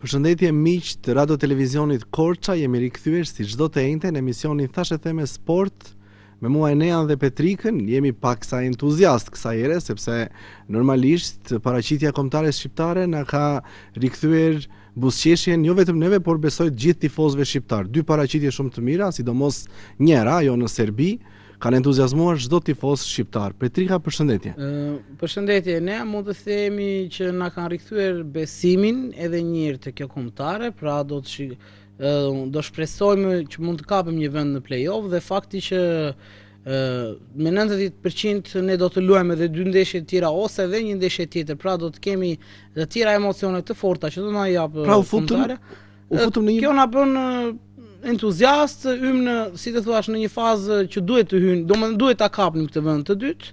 Përshëndetje miq të Radio Televizionit Korça, jemi rikthyer si çdo të njëjtë në emisionin Thashë Theme Sport me mua Enean dhe Petrikën. Jemi pak sa entuziast kësaj ere sepse normalisht paraqitja kombëtare shqiptare na ka rikthyer buzëqeshjen jo vetëm neve, por besoj të gjithë tifozëve shqiptar. Dy paraqitje shumë të mira, sidomos njëra ajo në Serbi, kanë entuziazmuar çdo tifoz shqiptar. Petrika, përshëndetje. Përshëndetje, ne mund të themi që na kanë rikthyer besimin edhe një herë te kjo kombëtare, pra do shpresojmë që mund të kapim një vend në play-off dhe fakti që me 90% ne do të luajmë edhe dy ndeshje të tjera ose edhe një ndeshje tjetër, pra do të kemi të tjera emocione të forta që do na jap kombëtare. Kjo na bën entuziast, si të thuash, në një fazë që duhet të hyjnë, domethënë duhet ta kapnim këtë vend të dytë.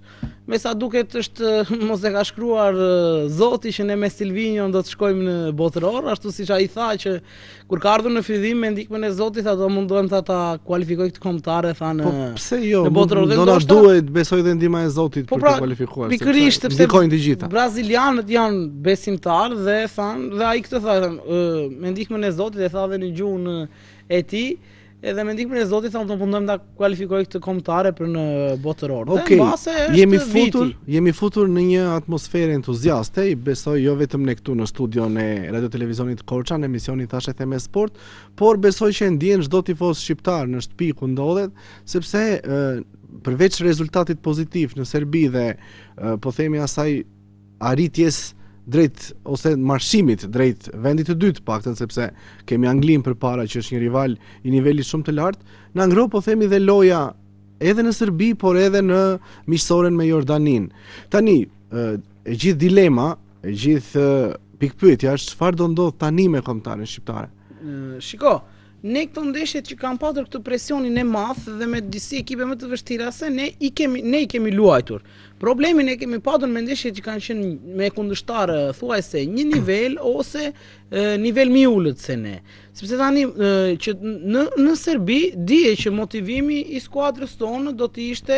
Me sa duket është mos e ka shkruar Zoti që ne me Silvinjo do të shkojmë në botëror, ashtu siç ai tha që kur ka ardhur në fillim me ndihmën e Zotit do mundohem ta kualifikoj këtë kombëtare thanë. Po pse jo? Në botëror do na duhet besoj dhe ndihma e Zotit për të kualifikuar. Pikërisht sepse ndikojnë të gjitha. Brazilianët janë besimtarë dhe thanë, dhe ai këtë tha, me ndihmën e Zotit, e tha edhe në gjuhën e tij, edhe me ndihmën e Zotit thamë të mundojmë ta kualifikoj këtë kombëtare për në botëror. Okej, jemi futur në një atmosferë entuziaste, i besoj jo vetëm ne këtu në studion e Radio Televizionit Korça në emisionin Thashë Theme Sport, por besoj që ndjen çdo tifoz shqiptar në shtëpi ku ndodhet, sepse përveç rezultatit pozitiv në Serbi dhe po themi asaj arritjes drejt ose marshimit drejt vendit të dytë paktën, sepse kemi Anglinë përpara që është një rival i nivelit shumë të lartë, na ngro po themi dhe loja edhe në Serbi, por edhe në miqësoren me Jordaninë. Tani e gjithë dilema, e gjithë pikpyetja është çfarë do ndodh tani me kombëtaren shqiptare. Shiko, ne këto ndeshjet që kanë patur këtë presionin e madh dhe me disi ekipe më të vështira se ne i kemi luajtur. Problemin e kemi patur me ndeshjet që kanë qenë me kundërshtar thuajse një nivel ose nivel më i ulët se ne. Sepse tani që në Serbi dije që motivimi i skuadrës tonë do të ishte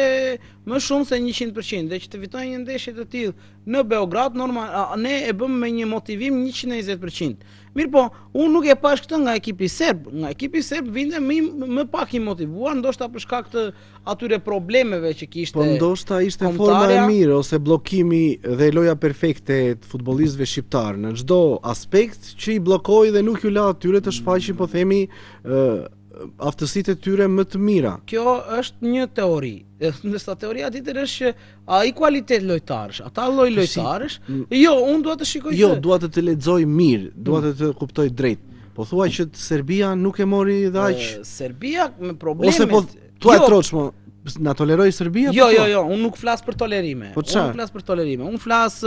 më shumë se 100% dhe që të fitojë një ndeshje të tillë në Beograd, normal ne e bëm me një motivim 120%. Mirë po, unë nuk e pash këtë nga ekipi serb. Nga ekipi serb vinte më pak i motivuar, ndoshta për shkak të atyre problemeve që kishte. Po ndoshta ishte forma e mirë ose bllokimi dhe loja perfekte të futbollistëve shqiptar në çdo aspekt që i bllokoi dhe nuk ju la atyre të shfaqin, po themi, aftësitë e tyre më të mira. Kjo është një teori. Ndërsa teoria tjetër është që ai kualitet lojtarësh, ata lloj lojtarësh, jo, unë dua të shikoj. Jo, dua të lexoj mirë, dua të kuptoj drejt. Po thua që Serbia nuk e mori dhe aq. Serbia me problemet. Ose po thua troçmo, na toleroi Serbia? Jo, unë nuk flas për tolerime. Unë flas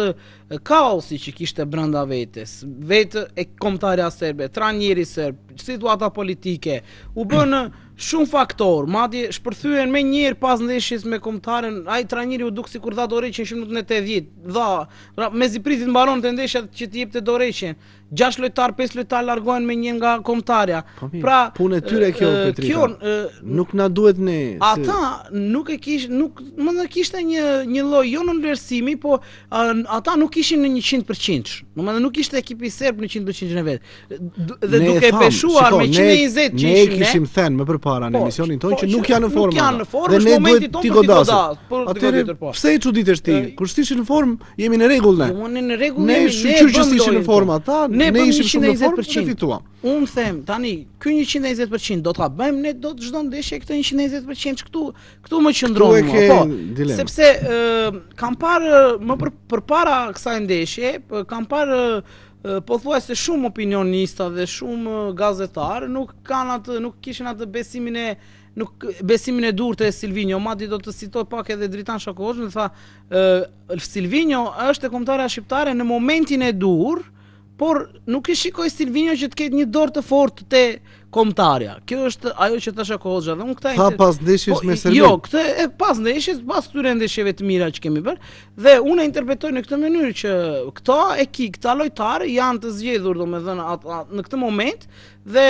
kaosi që kishte brenda vetes, vetë e kombëtarja serbe, trajneri serb, situata politike, u bën shumë faktor, madje shpërthyen me njëherë pas ndeshjes me kombëtaren, ai trajneri u duk sikur dha dorëheqjen në minutën e 80. Dha, mezi pritit mbaron të ndeshja që të jepte dorëheqjen. 6 lojtar, 5 lojtar largohen me një nga kombëtarja. Pra, punë e tyre kjo, Petrika. Nuk na duhet ne. Ata nuk e kishte një lloj jo në vlerësimi, po ata nuk kishin në 100%. Domethënë nuk ishte ekipi serb në 100% e vet. Dhe duke peshuar me 120 që ne kishim thënë më përpara në emisionin tonë që nuk janë në formë. Nuk janë në formë, në momentin tonë po ti godas. Atëherë pse i çuditesh ti? Kur ishin në formë, jemi në rregull ne. Unë në rregull jemi, ne që ishin në formë ata, ne ishim shumë në formë dhe fituam. Unë them, tani, ky 120% do ta bëjmë ne do të çdo ndeshje këtë 120% këtu më qëndron mua. Po, sepse kam parë më përpara kësaj ndeshje, kam parë pothuajse shumë opinionista dhe shumë gazetarë nuk kishin atë besimin e dur te Silvinjo. Madje do të citoj pak edhe Dritan Shakohoxhin, tha Silvinjo është e kombëtara shqiptare në momentin e dur, por nuk e shikoj Silvinjo që të ketë një dorë të fortë te kombëtarja. Kjo është ajo që tha Shakohoxha dhe unë tha pas ndeshjes me Serbinë. Jo, këtë pas ndeshjes, pas këtyre ndeshjeve të mira që kemi bërë, dhe unë e interpretoj në këtë mënyrë që këta lojtarë janë të zgjedhur, domethënë në këtë moment dhe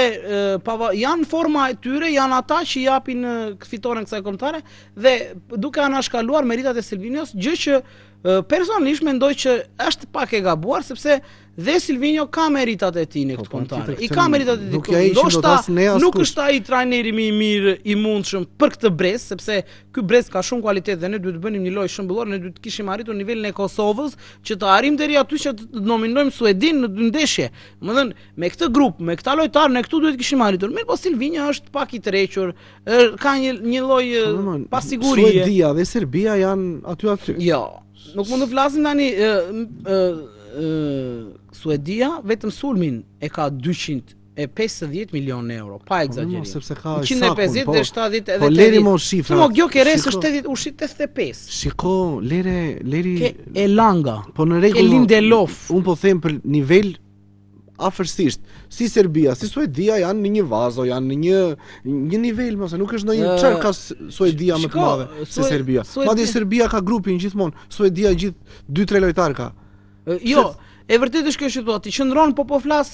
janë forma e tyre, janë ata që japin fitoren kësaj kombëtare dhe duke anashkaluar meritat e Silvinjos, gjë që personalisht mendoj që është pak e gabuar sepse Dhe Silvinho ka meritat e tij në këtë kontare. I ka meritat e tij. Ndoshta nuk është ai trajneri më i mirë i mundshëm për këtë Brest, sepse ky Brest ka shumë kualitet dhe ne duhet të bënim një lojë shëmbullore, ne duhet të kishim arritur nivelin e Kosovës që të arrim deri aty që të nominojmë Suedin në 2 ndeshje. Domethënë, me këtë grup, me këta lojtarë ne këtu duhet të kishim arritur. Mirë, po Silvinho është pak i tërhequr, ka një lloj pasigurie. Suedia dhe Serbia janë aty. Jo, nuk mund të flasim tani Suedia vetëm sulmin e ka 250 milionë euro, pa egzagerim. Sepse ka 150 dhe 70 edhe 80. Po leri mo shifra. Po Gjokeres është 85. Shiko, leri ke Elanga. Po në rregull. Ke Lindelof. Un po them për nivel afërsisht. Si Serbia, si Suedia janë në një vazo, janë në një nivel, mos e nuk është ndonjë çfarë ka Suedia më të madhe se Serbia. Madje Serbia ka grupin gjithmonë, Suedia gjithë 2-3 lojtar ka. Jo, e vërtet është kjo situatë. Qëndron po flas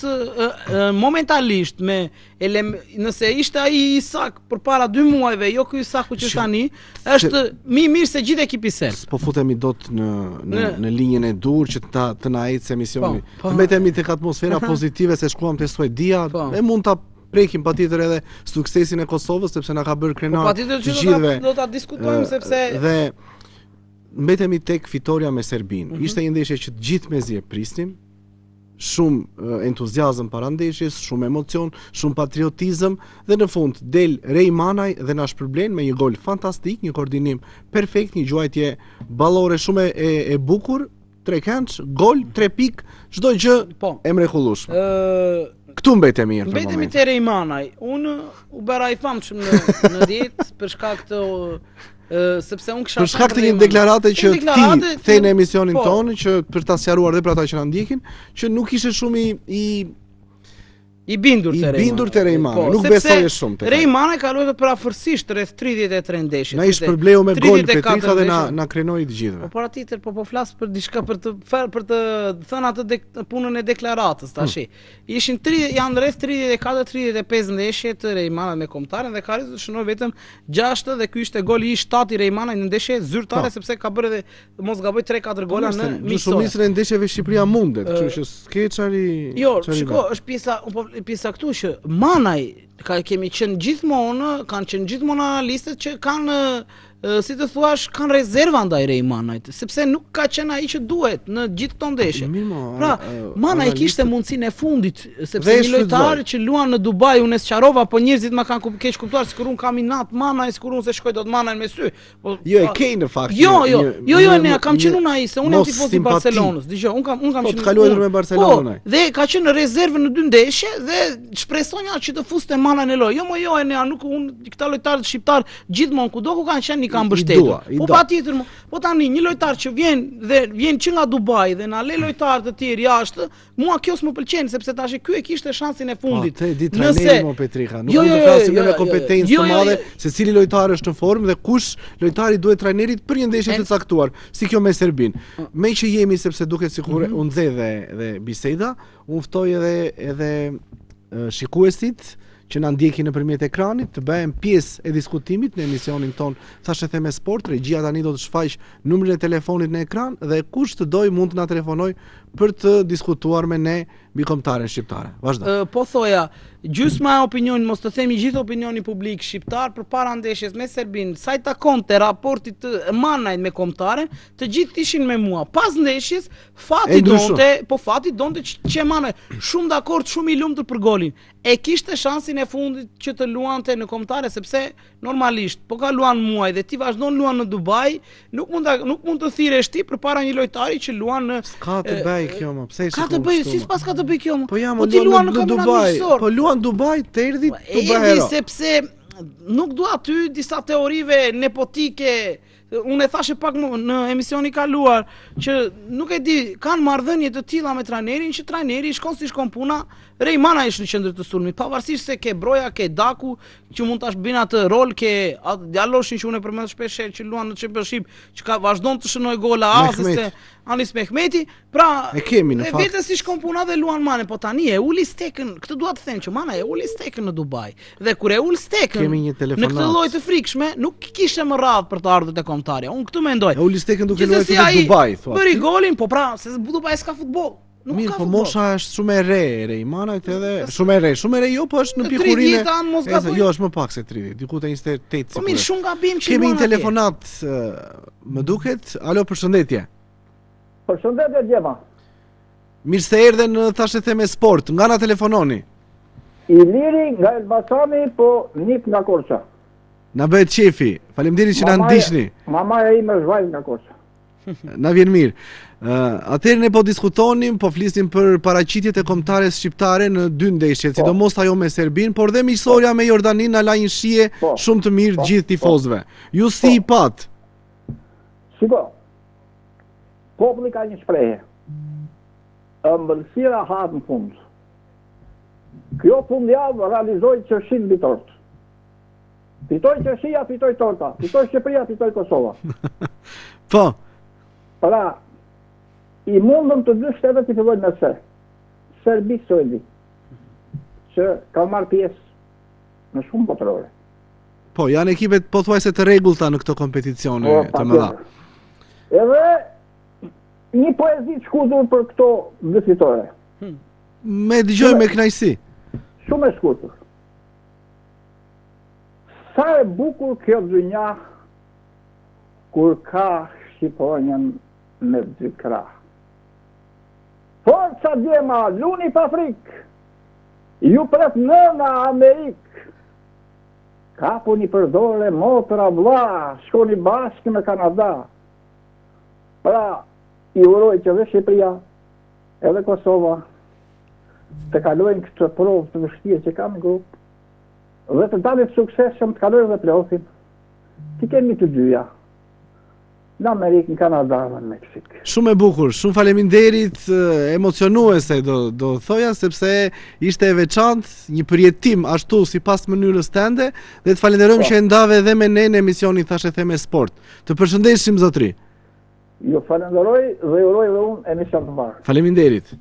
momentalisht me nëse ishte ai Isak përpara 2 muajve, jo ky Isaku që tani, është më i mirë se gjithë ekipi serb. Po futemi dot në linjën e dur që të na ecë emisioni. Mbetemi tek atmosfera pozitive se shkuam te Suedia, e mund ta prekim patjetër edhe suksesin e Kosovës sepse na ka bërë krenar të gjithëve. Do ta diskutojmë sepse dhe mbetemi tek fitoria me Serbinë. Ishte një ndeshje që të gjithë mezi e prisnim, shumë entuziazëm para ndeshjes, shumë emocion, shumë patriotizëm dhe në fund del Rej Manaj dhe na shpërblen me një gol fantastik, një koordinim perfekt, një gjuajtje ballore shumë e bukur, 3 kënç, gol, 3 pikë, çdo gjë e mrekullueshme. Këtu mbetemi për Mbetemi te Rej Manaj. Unë u bëra i famshëm në ditë për shkak të sepse unë kisha për shkak të një deklarate që ti the në emisionin tonë që për ta sqaruar dhe për ata që na ndjekin që nuk ishe shumë i bindur te Rej Manaj, nuk besoje shumë te Rej Manaj ka luajtur parafërsisht rreth 33 ndeshje. Na ish përbleu me gol Petrica dhe na krenoi të gjithëve. Po para tjetër po flas për diçka për të thënë atë punën e deklaratës tash. Janë rreth 34-35 ndeshje të Rej Manaj me kombëtarin dhe ka arritur të shënoj vetëm 6 dhe ky ishte goli i 7 i Rej Manaj në ndeshje zyrtare sepse ka bërë edhe mos gaboj 3-4 gola në miqësore. Shumicën e ndeshjeve Shqipëria mundet, kështu që s'ke çari. Jo, shiko, është pjesa këtu që Manaj kemi qenë gjithmonë, kanë qenë gjithmonë analistët që kanë si të thuash, kanë rezerva ndaj Rej Manajt, sepse nuk ka qenë ai që duhet në gjithë këto ndeshje. Pra, Manaj kishte mundësinë e fundit, sepse një lojtar që luan në Dubai, unë sqarova, po njerëzit më kanë keq kuptuar sikur unë kam inat Manaj, sikur unë se shkoj dot Manaj me sy. Jo, e ke në fakt. Jo, ne kam qenë unë ai, se unë jam tifoz i Barcelonës. Dgjoj, unë kam qenë. Po të ka luajtur me Barcelonën ai. Dhe ka qenë në rezervë në 2 ndeshje dhe shpresonja që të fuste Manaj në lojë. Jo, nuk unë këta lojtarë shqiptar gjithmonë kudo ku kanë qenë kanë mbështetur. Po patjetër, po tani një lojtar që vjen që nga Dubai dhe na le lojtarë të tjerë jashtë, mua kjo s'më pëlqen sepse tash ky e kishte shansin e fundit. Nëse Petrika, nuk mund të flasim me kompetencë të madhe se cili lojtar është në formë dhe kush lojtari duhet trajnerit për një ndeshje të caktuar, si kjo me Serbinë. Me që jemi sepse duket sikur u nxe dhe biseda, u ftoj edhe shikuesit që na ndjekin nëpërmjet ekranit të bëhen pjesë e diskutimit në emisionin ton Thashë Theme Sport. Regjia tani do të shfaq numrin e telefonit në ekran dhe kush të doj mund të na telefonoj për të diskutuar me ne mbi kombëtaren shqiptare. Vazhdo. Po thoja, gjysma e opinionit, mos të themi gjithë opinioni publik shqiptar përpara ndeshjes me Serbinë, sa i takonte raportit të Manajt me kombëtaren, të gjithë ishin me mua. Pas ndeshjes, fati donte që Manaj shumë dakord, shumë i lumtur për golin. E kishte shansin e fundit që të luante në kombëtare sepse normalisht, po ka luan muaj dhe ti vazhdon luan në Dubai, nuk mund të thirresh ti përpara një lojtari që luan në Ka të bëj kjo më. Pse ka të bëj, si s'pas ka të bëj kjo më? Po ti luan në Dubai. Po luan Dubai, të erdhi tu bëhero. Sepse nuk dua ty disa teorive nepotike. Unë e thashe pak në emisioni kaluar që nuk e di, kanë marrëdhënie të tilla me trajnerin që trajneri shkon si shkon puna. Rej Manaj është në qendër të sulmit, pavarësisht se ke Broja, ke Daku që mund tash bëjnë atë rol, ke djaloshin që unë e përmend shpesh që luan në Championship, që ka vazhdon të shënoj gola asiste Anis Mehmeti, pra e kemi në fakt. Vetë si shkon puna dhe luan Manaj, po tani e uli stekën, këtë dua të them që Manaj e uli stekën në Dubai. Dhe kur e ul stekën në këtë lloj të frikshme, nuk kishte më radhë për të ardhur te kombëtarja. Unë këtë mendoj. E uli stekën duke luajtur në Dubai, thua. Bëri golin, po pra, se Dubai s'ka futboll. Mirë, po mosha është shumë e re, Reimanajt edhe shumë e re jo, po është në pikurinë. 30 anë mos gaboj. Jo, është më pak se 30, diku te 28. Po mirë, shumë gabim që kemi një telefonat, më duket. Alo, përshëndetje. Përshëndetje Gjema. Mirë se erdhe në Thashë Theme Sport. Nga na telefononi? Iliri nga Elbasani, po Nik nga Korça. Na bëhet qefi. Faleminderit që na ndiqni. Mamaja ime është vajzë nga Korça. Na vjen mirë. Atëherë ne po diskutonim, po flisnim për paraqitjet e kombëtares shqiptare në 2 ndeshje, sidomos ajo me Serbin, por dhe miqësoria me Jordanin na la një shije shumë të mirë gjithë tifozëve. Ju si i pat? Shiko. Populli ka një shprehje. Ëmbëlsira ha në fund. Kjo fundjavë realizoi qershin mbi tort. Fitoi qershia, fitoi torta. Fitoi Shqipëria, fitoi Kosova. Po. Pra, i mundëm të 2 shtetet i fillojnë me se. Serbi, Suedi, që ka marrë pjesë në shumë botërore. Po, janë ekipet pothuajse të rregullta në këto kompeticione të mëdha. Edhe një poezi të shkurtër për këto 2 fitore. Me dëgjoj me kënaqësi. Shumë e shkurtër. Sa e bukur kjo dhunja kur ka Shqiponjën me 2 krah. Forca Djema, luni pa frikë, ju pret nëna Amerikë. Kapuni për dore, motra, vlla, shkoni bashkë në Kanada. Pra, i uroj që dhe Shqipëria, edhe Kosova, të kalojnë këtë provë të vështirë që kam në grupë, dhe të dalit sukseshëm të kalojnë dhe play-offin. Ti kemi të dyja. Në Amerikë, në Kanada dhe në Meksik. Shumë e bukur, shumë faleminderit, emocionuese do thoja, sepse ishte e veçantë, një përjetim ashtu sipas mënyrës tënde, dhe të falenderojmë që e ndave edhe me ne në emisionin Thashë Theme Sport. Të përshëndesim zotri. Ju falenderoj dhe uroj dhe unë emision të mbarë. Faleminderit.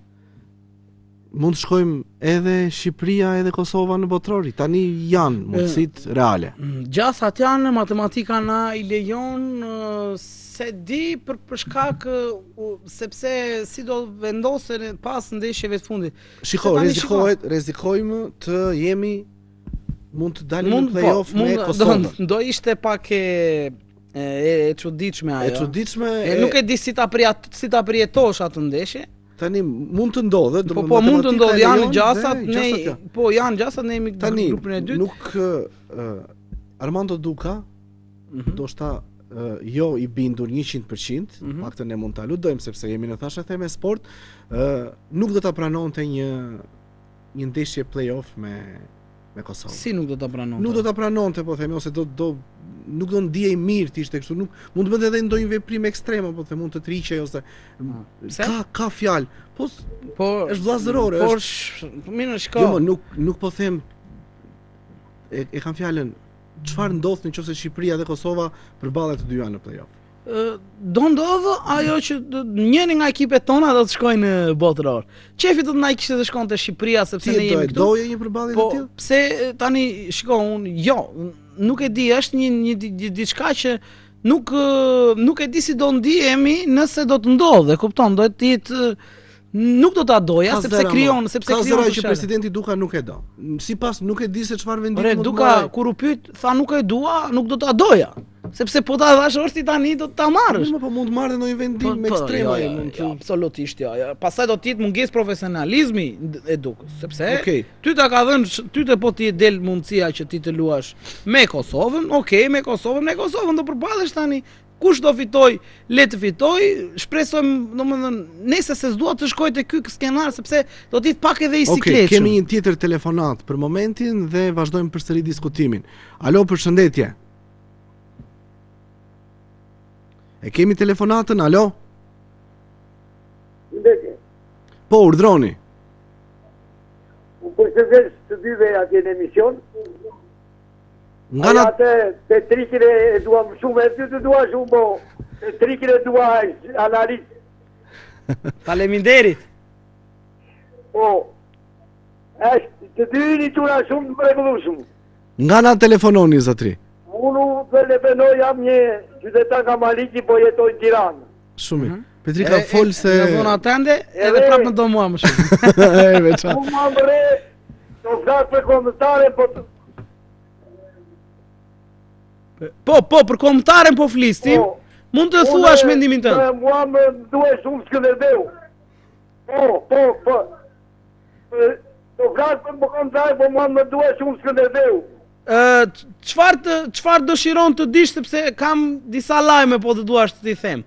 Mund të shkojmë edhe Shqipëria edhe Kosova në botrori, tani janë mundësitë reale. Gjasat janë, matematika na i lejon, se di për shkak sepse si do vendosen pas ndeshjeve të fundit. Shiko, rrezikojmë të jemi mund të dalim në play-off me Kosovën. Do ishte pak e çuditshme ajo. E çuditshme. Nuk e di si ta përjetosh atë ndeshje. Tani mund të ndodhe, po mund të ndodhe, janë gjasat, janë gjasat, ne jemi tani grupin e dytë. Nuk Armando Duka, ndoshta jo i bindur 100%, paktën ne mund ta ludojmë sepse jemi në Thashë Theme Sport, nuk do ta pranonte një ndeshje play-off me Kosovën. Si nuk do ta pranonte? Nuk do ta pranonte, po themi, ose nuk do ndihej mirë të ishte kështu, nuk mund të bënte edhe ndonjë veprim ekstrem, po them mund të triqej ose ka fjalë. Po është vllazërore, po mirë shko. Jo, nuk po them e kam fjalën çfarë ndodh nëse Shqipëria dhe Kosova përballen të dyja në play-off. Do ndodhë ajo që njëri nga ekipet tona do të shkojnë në botëror. Çefi do të na i kishte të shkonte Shqipëria sepse ne jemi këtu. Do doje një përballje të tillë? Po pse tani shiko unë nuk e di, është një diçka që nuk e di si do ndihemi nëse do të ndodhe, kupton, do të jetë nuk do ta doja sepse krijon që presidenti Duka nuk e do. Sipas nuk e di se çfarë vendimi do të marrë. Duka kur u pyet tha nuk e dua, nuk do ta doja. Sepse po ta dhash orti tani do ta marrësh. Po mund të marrë ndonjë vendim ekstrem ai, mund të. Absolutisht jo. Pastaj do të jetë mungesë profesionalizmi e Dukës, sepse ty ta ka dhënë, ty të po ti del mundësia që ti të luash me Kosovën, me Kosovën do përballesh tani. Kush do fitoj, le të fitoj, shpresojmë, domethënë, nëse se s'dua të shkoj te ky skenar sepse do të jetë pak edhe i sikletshëm. Kemi një tjetër telefonat për momentin dhe vazhdojmë përsëri diskutimin. Alo, përshëndetje. E kemi telefonatën, alo? Përshëndetje. Po, urdhroni. Unë përshëndes të dyve atje në emision. Nga te trikin e dua shumë, e të dua shumë, po te trikin e dua analiz. Faleminderit. Po, është të dyni qura shumë të mrekullueshëm. Nga na telefononi, zotri? Unë telefonoj, jam një qytetar Kamaliki, po jetoj në Tiranë. Shumë. Petrika fol se në zona tende edhe prapë më do mua më shumë. Unë më mëre, të flasë për komentare, për komentaren po flistim, mund të thuash mendimin tënd. Mua më duhet shumë Skënderbeu. Po. Të flasë për komentare, po mua më duhet shumë Skënderbeu. Çfarë dëshiron të dish, sepse kam disa lajme po të duash të t'i them.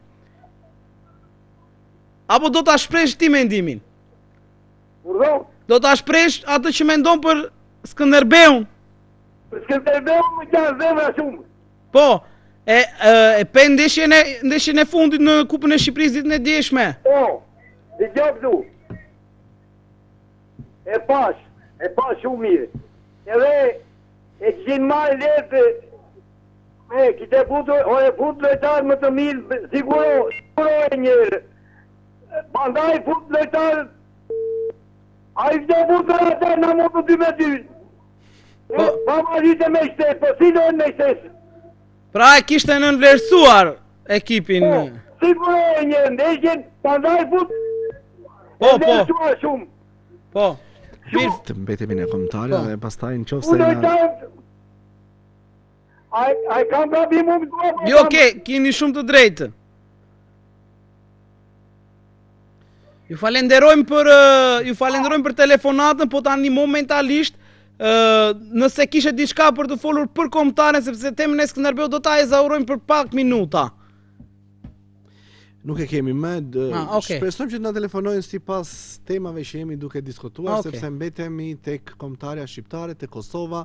Apo do ta shpresh ti mendimin? Urdhon? Do ta shpresh atë që mendon për Skënderbeun? Për Skënderbeun më qanë zemra shumë. Po, e pe ndeshjen e fundit në Kupën e Shqipërisë ditën e djeshme. Po, dhe gjopë e pash shumë mirë. Edhe e kishin marrë letë, kite futë lojtarë më të mirë, siguro e njërë. Bandaj futë lojtarë, a i këtë futë lojtarë në mundë 2-2. Pa ma rritë me shtetë, po si dojnë me shtetë. Pra e kishte nënvlerësuar ekipin. Siguro e njërë ndeshjen, bandaj futë nënvlerësuar shumë. Po. Të mbetemi në komentare dhe pastaj në qofë se lojtarë, a i kam prapim më më. Jo, kini shumë të drejtë. Ju falenderojmë për telefonatën, po tani momentalisht nëse kishe diçka për të folur për kombëtaren, sepse temën e Skënderbeut do ta ezaurojmë për pak minuta. Nuk e kemi më, shpresojmë që na telefonojnë sipas temave që jemi duke diskutuar, sepse mbetemi tek kombëtarja shqiptare, tek Kosova,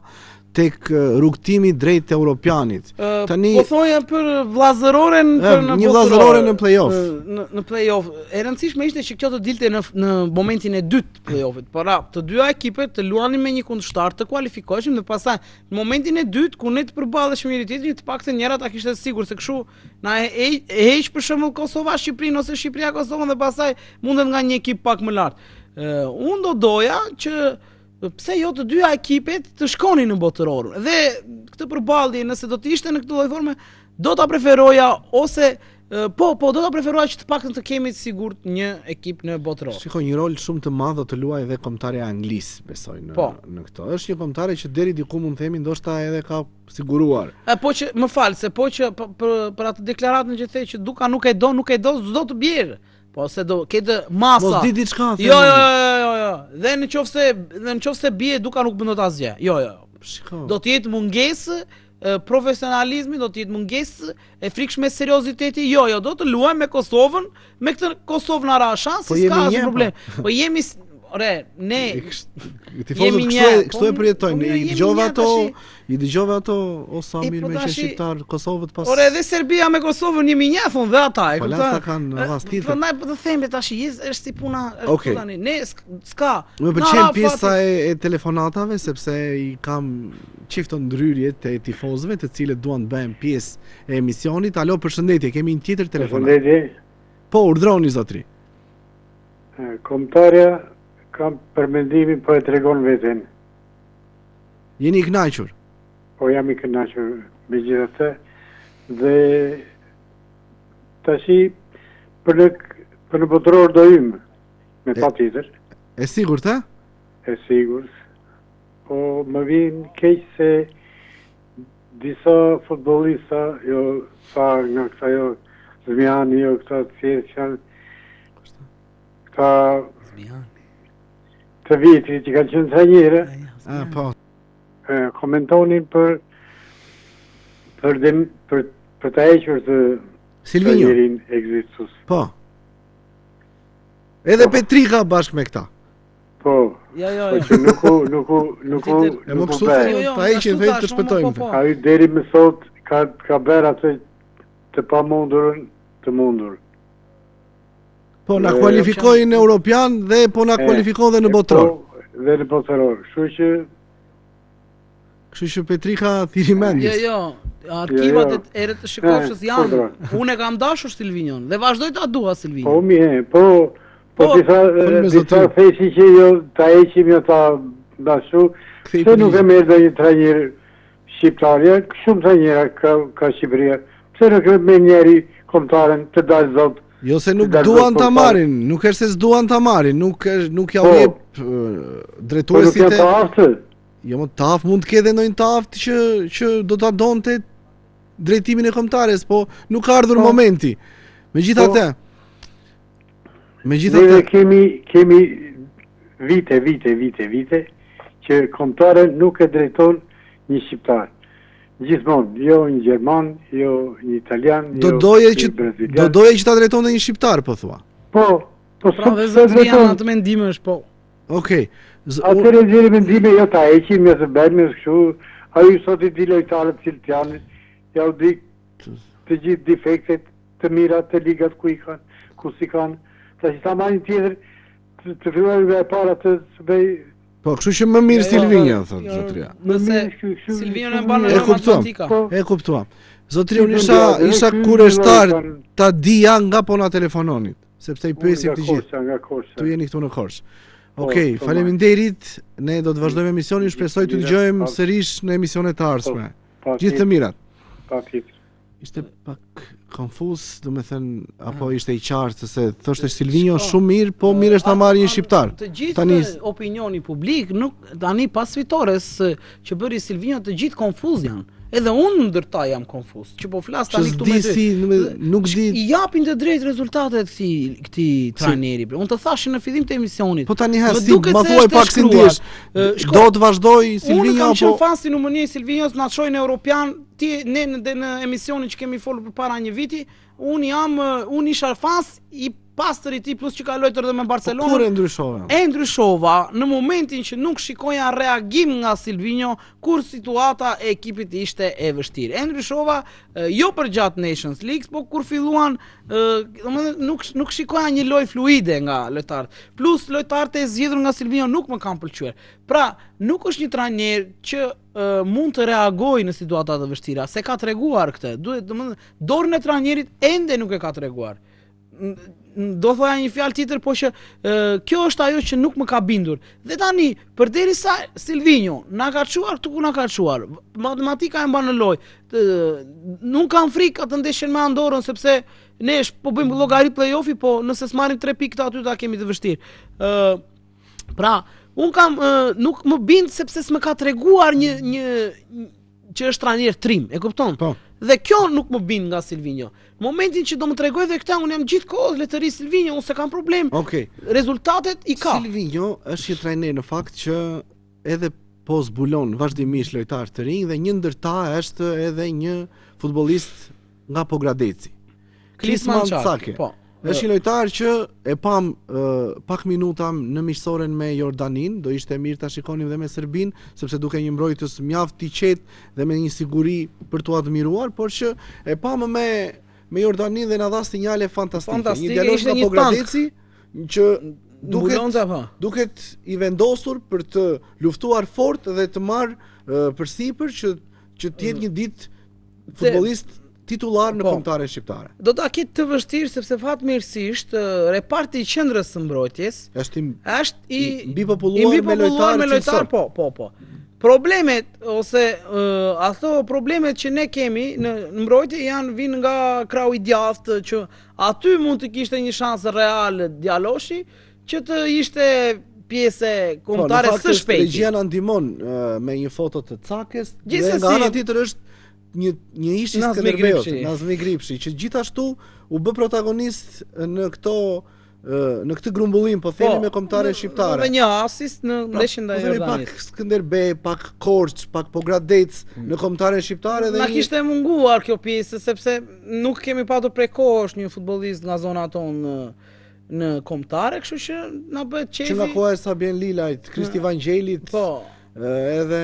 tek rrugtimi drejt europianit. Tani po thoja për vllazëroren një vllazërore në play-off. Në play-off. E rëndësishme ishte që kjo të dilte në momentin e dytë play-offit. Para të dyja ekipet të luanin me një kundërshtar, të kualifikoheshin dhe pastaj në momentin e dytë ku ne të përballeshim njëri tjetrin, të paktën njëra ta kishte sigurt se kështu na e heq për shembull Kosova Shqipërinë ose Shqipëria Kosovën dhe pastaj mundet nga një ekip pak më lart. Unë doja që pse jo të dyja ekipet të shkonin në botëror. Dhe këtë përballje, nëse do të ishte në këtë lloj forme, do ta preferoja ose do ta preferoja që të paktën të kemi sigurt një ekip në botëror. Shikoj, një rol shumë të madh do të luajë edhe kombëtarja anglis, besoj në këtë. Është një kombëtare që deri diku mund të themi ndoshta edhe ka siguruar. Po që më fal, se po që për atë deklaratën që the që Duka nuk e do, s'do të bjerë. Po se do ketë masa. Mos di diçka. Jo. Dhe në qoftë bie Duka nuk bën dot asgjë. Jo. Do të jetë mungesë profesionalizmi, do të jetë mungesë e frikshme serioziteti. Jo, do të luajmë me Kosovën, me këtë Kosovë na ra shans, s'ka asnjë problem. Po jemi ne tifozët kështu e përjetojnë. I dëgjova ato o Samir me shqiptar Kosovët pas. Edhe Serbia me Kosovën jemi një thon dhe ata e kupton. Po ata kanë rast tjetër. Prandaj po të them tash është si puna tani. Ne s'ka. Më pëlqen pjesa e telefonatave sepse i kam çifto ndryrje të tifozëve të cilët duan të bëjnë pjesë e emisionit. Alo, përshëndetje, kemi një tjetër telefonat. Përshëndetje. Po, urdhroni zotri. Kombëtarja kam përmendimin po e tregon veten. Jeni i kënaqur? Po jam i kënaqur megjithatë dhe tashi për në botëror do hym me patjetër. E sigurt, a? E sigurt. Po më vjen keq se disa futbollista, jo sa nga këta jo Zmiani, jo këta të tjerë që janë këta të vitit që kanë qenë trajnerë. Po. Komentonin për të hequr të trajnerin ekzistus. Po. Edhe Petrika bashkë me këta. Po. Po që nuk ta heqin vetë të shpëtojmë. Ai deri më sot ka bërë atë të pamundurën të mundur. Po na kualifikoi në Europian dhe po na kualifikon dhe në botëror. Dhe në botëror. Kështu që Petrika thiri mendjes. Jo. Arkivat e erët të shikofshës janë. Unë e kam dashur Silvinion dhe vazhdoj ta dua Silvinion. Po disa thesi që jo ta heqim jo ta dashu. Se nuk e merr një trajner shqiptarja, shumë trajnera ka Shqipëria. Pse nuk e merr njëri kombëtaren të dalë zot Jo se nuk duan ta marrin, nuk është se s'duan ta marrin, nuk ja u jep drejtuesit. Jo, më taf mund të ketë ndonjë taft që do ta donte drejtimin e kombëtares, po nuk ka ardhur momenti. Megjithatë ne kemi vite që kombëtare nuk e drejton një shqiptar. Gjithmonë, jo një gjerman, jo një italian, jo një brazilian. Do doje që ta drejtonte një shqiptar, po thua. Po pra dhe zotëria atë mendimesh, po. Okej. Atëre gjeri mendime, jo ta heqim, jo të bëjmë kështu, ai sot i di lojtarët cilët janë, ja u di të gjithë defektet të mira të ligat ku si kanë. Tash ta marrin tjetër të fillojnë e para të bëj. Po, kështu që më mirë Silvinja, thotë zotëria. Nëse Silvinja në banë në matematika. E kuptuam. Zotëria, unë isha kureshtar ta dija nga po na telefononit, sepse i pyesim të gjithë. Nga Korça. Tu jeni këtu në Korçë. Okej, faleminderit. Ne do të vazhdojmë emisionin, shpresoj të dëgjojmë sërish në emisionet të ardhshme. Gjithë të mirat. Patjetër. Ishte pak konfuz, do me thënë, apo ishte i qartë, se thoshte Silvinjo shumë mirë, po mirë është ta marrë një shqiptar. Të gjithë opinioni publik, nuk tani pas fitores që bëri Silvinjo, të gjithë konfuz janë. Edhe unë ndërta jam konfuz, që po flas tani këtu me ty. Nuk di. I japin të drejtë rezultatet këtij trajneri. Unë të thashë në fillim të emisionit. Po tani ma thuaj pak si ndihesh. Do të vazhdoj Silvinjo apo? Unë kam qenë fan si numëri Silvinjos, na çojnë europian, ne në emisionin që kemi folur përpara një viti, unë isha fans i pastër i tij plus që ka luajtur edhe me Barcelona. Kur e ndryshova? E ndryshova në momentin që nuk shikoja reagim nga Silvinjo kur situata e ekipit ishte e vështirë. E ndryshova jo për gjatë Nations League, po kur filluan nuk shikoja një lojë fluide nga lojtarët. Plus lojtarët e zgjedhur nga Silvinjo nuk më kanë pëlqyer. Pra, nuk është një trajner që mund të reagojë në situata të vështira, se ka treguar këtë. Dorën e trajnerit ende nuk e ka treguar. Do thoja një fjalë tjetër, po që kjo është ajo që nuk më ka bindur. Dhe tani, përderisa Silvinjo na ka çuar këtu ku na ka çuar, matematika e mban në lojë. Nuk kam frikë të ndeshin me Andorrën, sepse ne po bëjmë llogarit play-offi, po nëse s'marrim 3 pikë aty ta kemi të vështirë. Pra, nuk më bind sepse s'më ka treguar një që është trajner trim, e kupton? Po. Dhe kjo nuk më bind nga Silvinjo. Në momentin që do më tregoj dhe këta, unë jam gjithkohë letëri Silvinjo, unë se kam problem. Okej. Rezultatet i ka. Silvinjo është një trajner në fakt që edhe po zbulon vazhdimisht lojtar të rinj dhe një ndër ta është edhe një futbollist nga Pogradeci. Klisman Çake. Po. Është një lojtar që e pam pak minuta në miqësoren me Jordanin, do ishte mirë ta shikonim dhe me Serbin, sepse duke një mbrojtës mjaft i qetë dhe me një siguri për t'u admiruar, por që e pam me Jordanin dhe na dha sinjale fantastike. Një djalosh nga Pogradeci që duket i vendosur për të luftuar fort dhe të marrë përsipër që të jetë një ditë futbollist titullar në kombëtaren shqiptare. Do ta ketë të vështirë sepse fatmirësisht reparti i qendrës së mbrojtjes është i mbi populluar me lojtar, po. Problemet ose problemet që ne kemi në mbrojtje vinë nga krau i djathtë, që aty mund të kishte një shans real Djaloshi që të ishte pjesë kombëtare së shpejti. Regjia na ndihmon me një foto të Cakes, dhe nga ana tjetër është një ish i Skënderbeut, Nazmi Gripshi, që gjithashtu u bë protagonist në këtë grumbullim, po themi me kombëtaren shqiptare. Me një asist në ndeshjen ndaj Jordanit. Pak Skënderbej, pak Korç, pak Pogradec në kombëtaren shqiptare dhe na kishte munguar kjo pjesë sepse nuk kemi patur prej kohësh një futbollist nga zona tonë në kombëtare, kështu që na bëhet qefi. Që nga koha e Sabien Lilajt, Kristi Vangjelit, edhe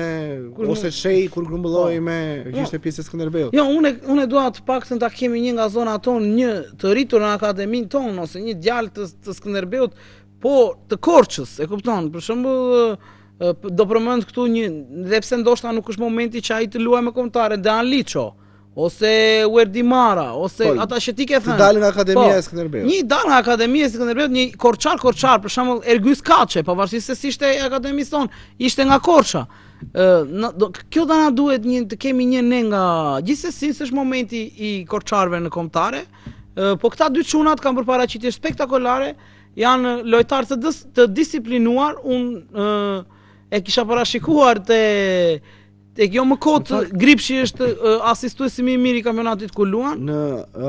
ose Shej kur grumbulloi me ishte pjesë e Skënderbeut. Jo, unë dua të paktën ta kemi një nga zona tonë, një të rritur në akademinë tonë ose një djalë të Skënderbeut, po të Korçës, e kupton? Për shembull, do përmend këtu dhe pse ndoshta nuk është momenti që ai të luajë me kombëtare, Dan Liço ose Uerdimara, ose ata që ti ke thënë. Të dalë nga akademia e Skënderbeut. Një dalë nga akademia e Skënderbeut, një korçar, për shembull Ergys Kaçe, pavarësisht se si ishte akademisë tonë, ishte nga Korça. Kjo do na duhet të kemi një ne nga gjithsesi, s'është momenti i korçarëve në kombëtare. Po këta dy çunat kanë bërë paraqitje spektakolare, janë lojtarë të disiplinuar, unë e kisha parashikuar te kjo më kot Gripshi është asistuesi më i mirë i kampionatit ku luan në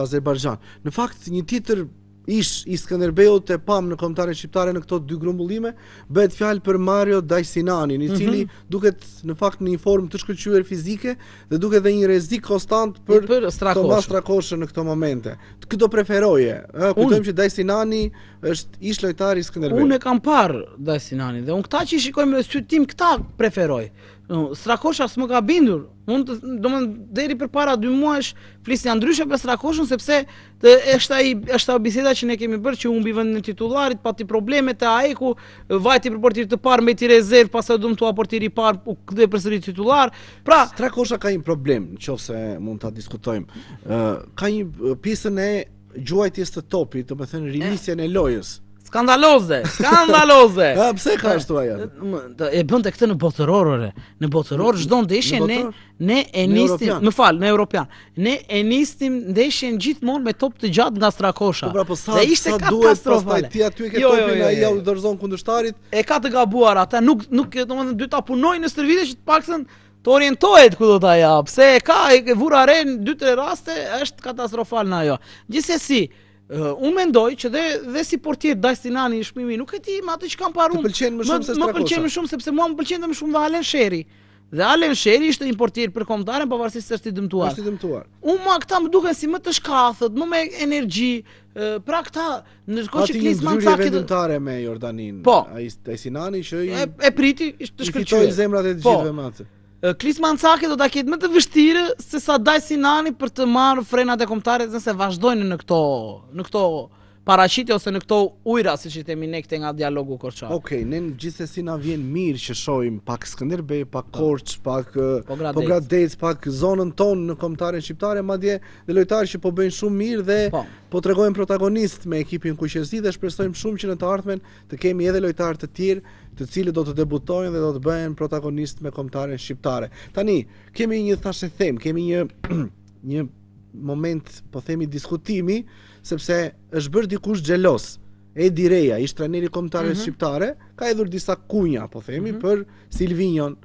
Azerbajxhan. Në fakt një tjetër ish i Skënderbeut e pam në kombëtaren shqiptare në këto dy grumbullime, bëhet fjalë për Mario Dajsinanin, i cili duket në fakt në një formë të shkëlqyer fizike dhe duket dhe një rrezik konstant për Tomas Strakoshën në këto momente. Këto preferoje. Kujtojmë që Dajsinani është ish lojtar i Skënderbeut. Unë e kam parë Dajsinanin dhe unë këta që i shikojmë me sy tim këta preferoj. Strakosha s'më ka bindur. Unë domethënë deri përpara 2 muajsh flisja ndryshe për Strakoshën sepse është ajo biseda që ne kemi bërë që humbi vendin e titullarit, pati probleme te AEK-u, vajti për portir të parë mbeti rezervë, pastaj dëmtua portiri i parë u kthye përsëri titullar. Pra Strakosha ka një problem, nëse mund ta diskutojmë. Ka një pjesën e gjuajtjes të topit, domethënë rinisjen e lojës. Skandaloze. Pse ka ashtu ajo? E bënte këtë në botëror. Në botëror çdo ndeshje ne e nistim, më fal, në Europian. Ne e nistim ndeshjen gjithmonë me top të gjatë nga Strakosha. Dhe ishte katastrofale. Ti aty e ke topin, ai ja u dorëzon kundërshtarit. E ka të gabuar ata, nuk domethënë dy ta punojnë në stërvitje që të paktën të orientohet ku do ta jap. Pse e ka e vura re në 2-3 raste është katastrofal në ajo. Gjithsesi unë mendoj që dhe si portier Dajsinani i shpimi nuk e di me atë që kam parë unë. Më pëlqen më shumë se Strakosha. Më pëlqen më shumë sepse mua më pëlqen më shumë dhe Alen Sheri. Dhe Alen Sheri ishte një portier për kombëtaren pavarësisht se është i dëmtuar. Unë këta më duken si më të shkathët, më me energji. Pra këta ndërkohë që Klisman Caki vendimtare me Jordanin. Dajsinani që e priti të shkëlqyer. Fitoi zemrat e të gjithëve me atë. Klisman Caki do ta ketë më të vështirë se sa Dajsinani për të marrë frenat e kombëtarit nëse vazhdojnë në këto paraqitje ose në këto ujëra siç i themi ne këtej nga dialogu korçar. Okej, ne gjithsesi na vjen mirë që shohim pak Skënderbej, pak Korç, pak Pogradec, pak zonën tonë në kombëtaren shqiptare, madje dhe lojtarë që po bëjnë shumë mirë dhe po tregojnë protagonist me ekipin Kuqezi dhe shpresojmë shumë që në të ardhmen të kemi edhe lojtarë të tjerë të cilët do të debutojnë dhe do të bëhen protagonist me kombëtaren shqiptare. Tani, kemi një moment, po themi, diskutimi, sepse është bërë dikush xhelos. Edi Reja, ish trajneri kombëtarëve shqiptare, ka hedhur disa kunja, po themi, për Silvinion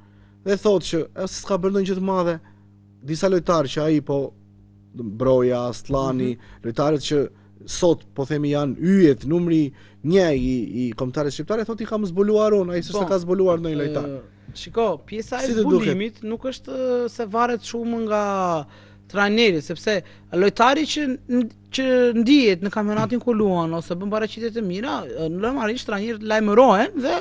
dhe thotë që s'ka bërë ndonjë gjë të madhe. Disa lojtarë që ai po Broja, Asllani, lojtarët që sot po themi janë yjet numri 1 i kombëtarëve shqiptare, thotë i kam zbuluar unë, ai s'e ka zbuluar ndonjë lojtar. Shiko, pjesa e zbulimit nuk është se varet shumë nga trajneri, sepse lojtari që ndihet në kampionatin ku luan ose bën paraqitje të mira, normalisht trajnerët lajmërohen dhe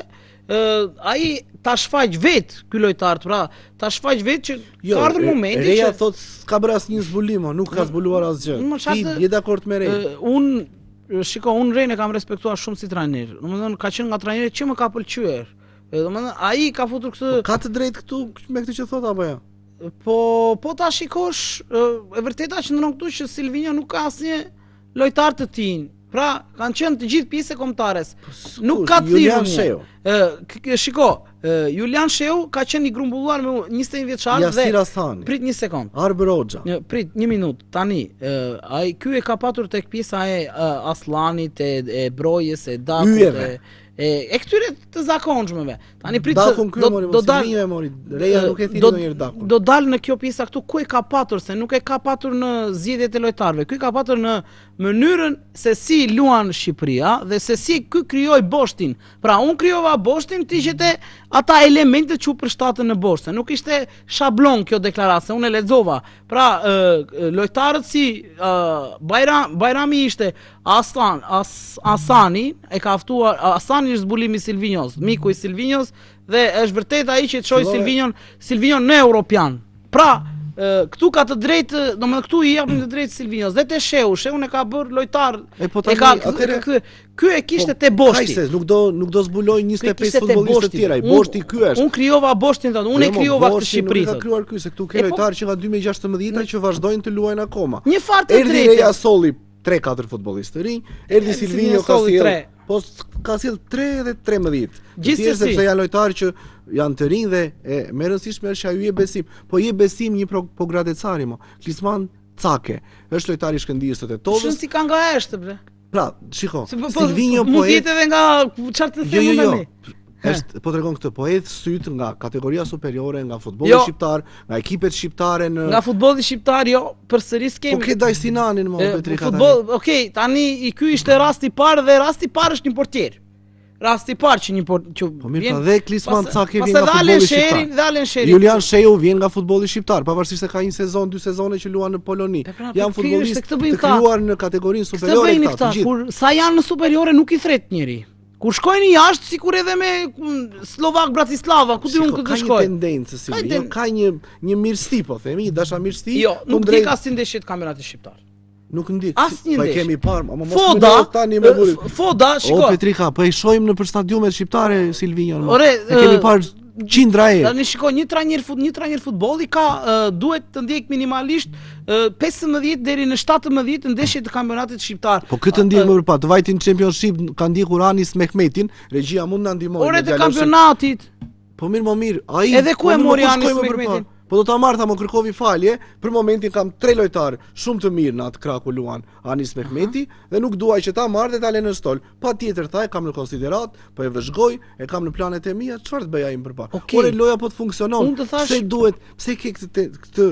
ai ta shfaq vet ky lojtar, pra ta shfaq vet që ka ardhur momenti Reja thotë s'ka bërë asnjë zbulim, nuk ka zbuluar asgjë. Ti je dakord me Reja? Unë Rejën e kam respektuar shumë si trajner. Domethënë ka qenë nga trajnerët që më ka pëlqyer. Domethënë ai ka futur këtë. Ka të drejtë këtu me këtë që thot apo jo? Po ta shikosh, e vërteta që ndron këtu që Silvinio nuk ka asnjë lojtar të tij. Pra, kanë qenë të gjithë pjesë kombëtares. Nuk ka Julian Sheu. Shiko, Julian Sheu ka qenë i grumbulluar me 21 vjeçar dhe prit një sekond. Arber Hoxha. Prit një minutë. Tani, ai ky e ka patur tek pjesa e Aslanit, e Brojës, e Dakut, e këtyre të zakonshmeve. Tani prit do dal Reja nuk e thiri ndonjëherë Dakun. Do dal në kjo pjesa këtu ku e ka patur, se nuk e ka patur në zgjedhjet e lojtarëve. Ky ka patur në mënyrën se si luan Shqipëria dhe se si ky krijoi boshtin. Pra unë krijova boshtin, ti gjete ata elemente që u përshtatën në boshtë. Nuk ishte shablon kjo deklaratë, unë e lexova. Pra lojtarët si Bajrami ishte Asani e ka ftuar. Asani është zbulimi i Silvinios, miku i Silvinios, dhe është vërtet ai që çoi Silvinion në Europian. Pra këtu ka të drejtë, domethënë këtu i japim të drejtë Silvinios. Dhe te Sheu e ka bërë lojtar. Ky e kishte te boshti. Nuk do zbuloj 25 futbollistë të tjerë. Boshti ky është. Unë krijova boshtin tonë. Unë e krijova këtë Shqipëri. Nuk ka krijuar ky, se këtu ke lojtarë që nga 2016 që vazhdojnë të luajnë akoma. Një fart të drejtë. Erdhi Reja solli 3-4 futbollistë të rinj, erdhi Silvinio ka sjell. Po ka sjell 3 dhe 13. Gjithsesi sepse janë lojtarë që janë të rinj dhe më rëndësishme është ajo besim. Po je besim një Pogradecari mo. Klisman Cake, është lojtari i Shkëndijës së Tetovës. Shën si ka nga eshte, bre. Pra, shiko, Silvinjo po mund jetë edhe nga çfarë të them tani. Është po tregon këtë, po hedh syt nga kategoria superiore, nga futbolli shqiptar, nga ekipet shqiptare në nga futbolli shqiptar, jo, përsëri skemi. Po ke Dajsinanin më Petrika tani. Futboll, okay, tani ky ishte rasti i parë dhe rasti i parë është një portier. Rasti i parë që një portier. Po mirë, dhe Klisman Cake vjen nga futbolli shqiptar. Dalen Sheri. Julian Sheu vjen nga futbolli shqiptar, pavarësisht se ka një sezon, 2 sezone që luan në Poloni. Janë futbollistë të luar në kategorinë superiore këta. Kur sa janë në superiore nuk i thret njëri. Kur shkojnë jashtë, sikur edhe me Slovak Bratislava, ku diun këtë shkojnë. Ka një tendencë si, ka një mirësi, po themi, një dashamirësi. Jo, nuk ndjek asnjë ndeshje të kampionatit shqiptar. Nuk ndjek. Asnjë ndeshje. Po kemi parë, ama mos Foda, tani me burim. Foda, shiko. O Petrika, po i shohim në stadiumet shqiptare Silvinjon. Ore, kemi parë qindra herë. Tani shiko, një trajner futbolli ka duhet të ndjek minimalisht 15 deri në 17 ndeshje të kampionatit shqiptar. Po këtë ndjek më përpara, të vajtin Championship ka ndjekur Anis Mehmetin, regjia mund na ndihmojë. Ore të kampionatit. Po mirë, ai. Edhe ku e mori Anis Mehmetin? Po do ta marrta më kërkovi falje, për momentin kam 3 lojtarë shumë të mirë në atë krah ku luan Anis Mehmeti dhe nuk duaj që ta marrë dhe ta lënë në stol. Patjetër tha e kam në konsiderat, po e vëzhgoj, e kam në planet e mia, çfarë të bëj ai më përpara. Ore loja po të funksionon. Pse duhet, pse ke këtë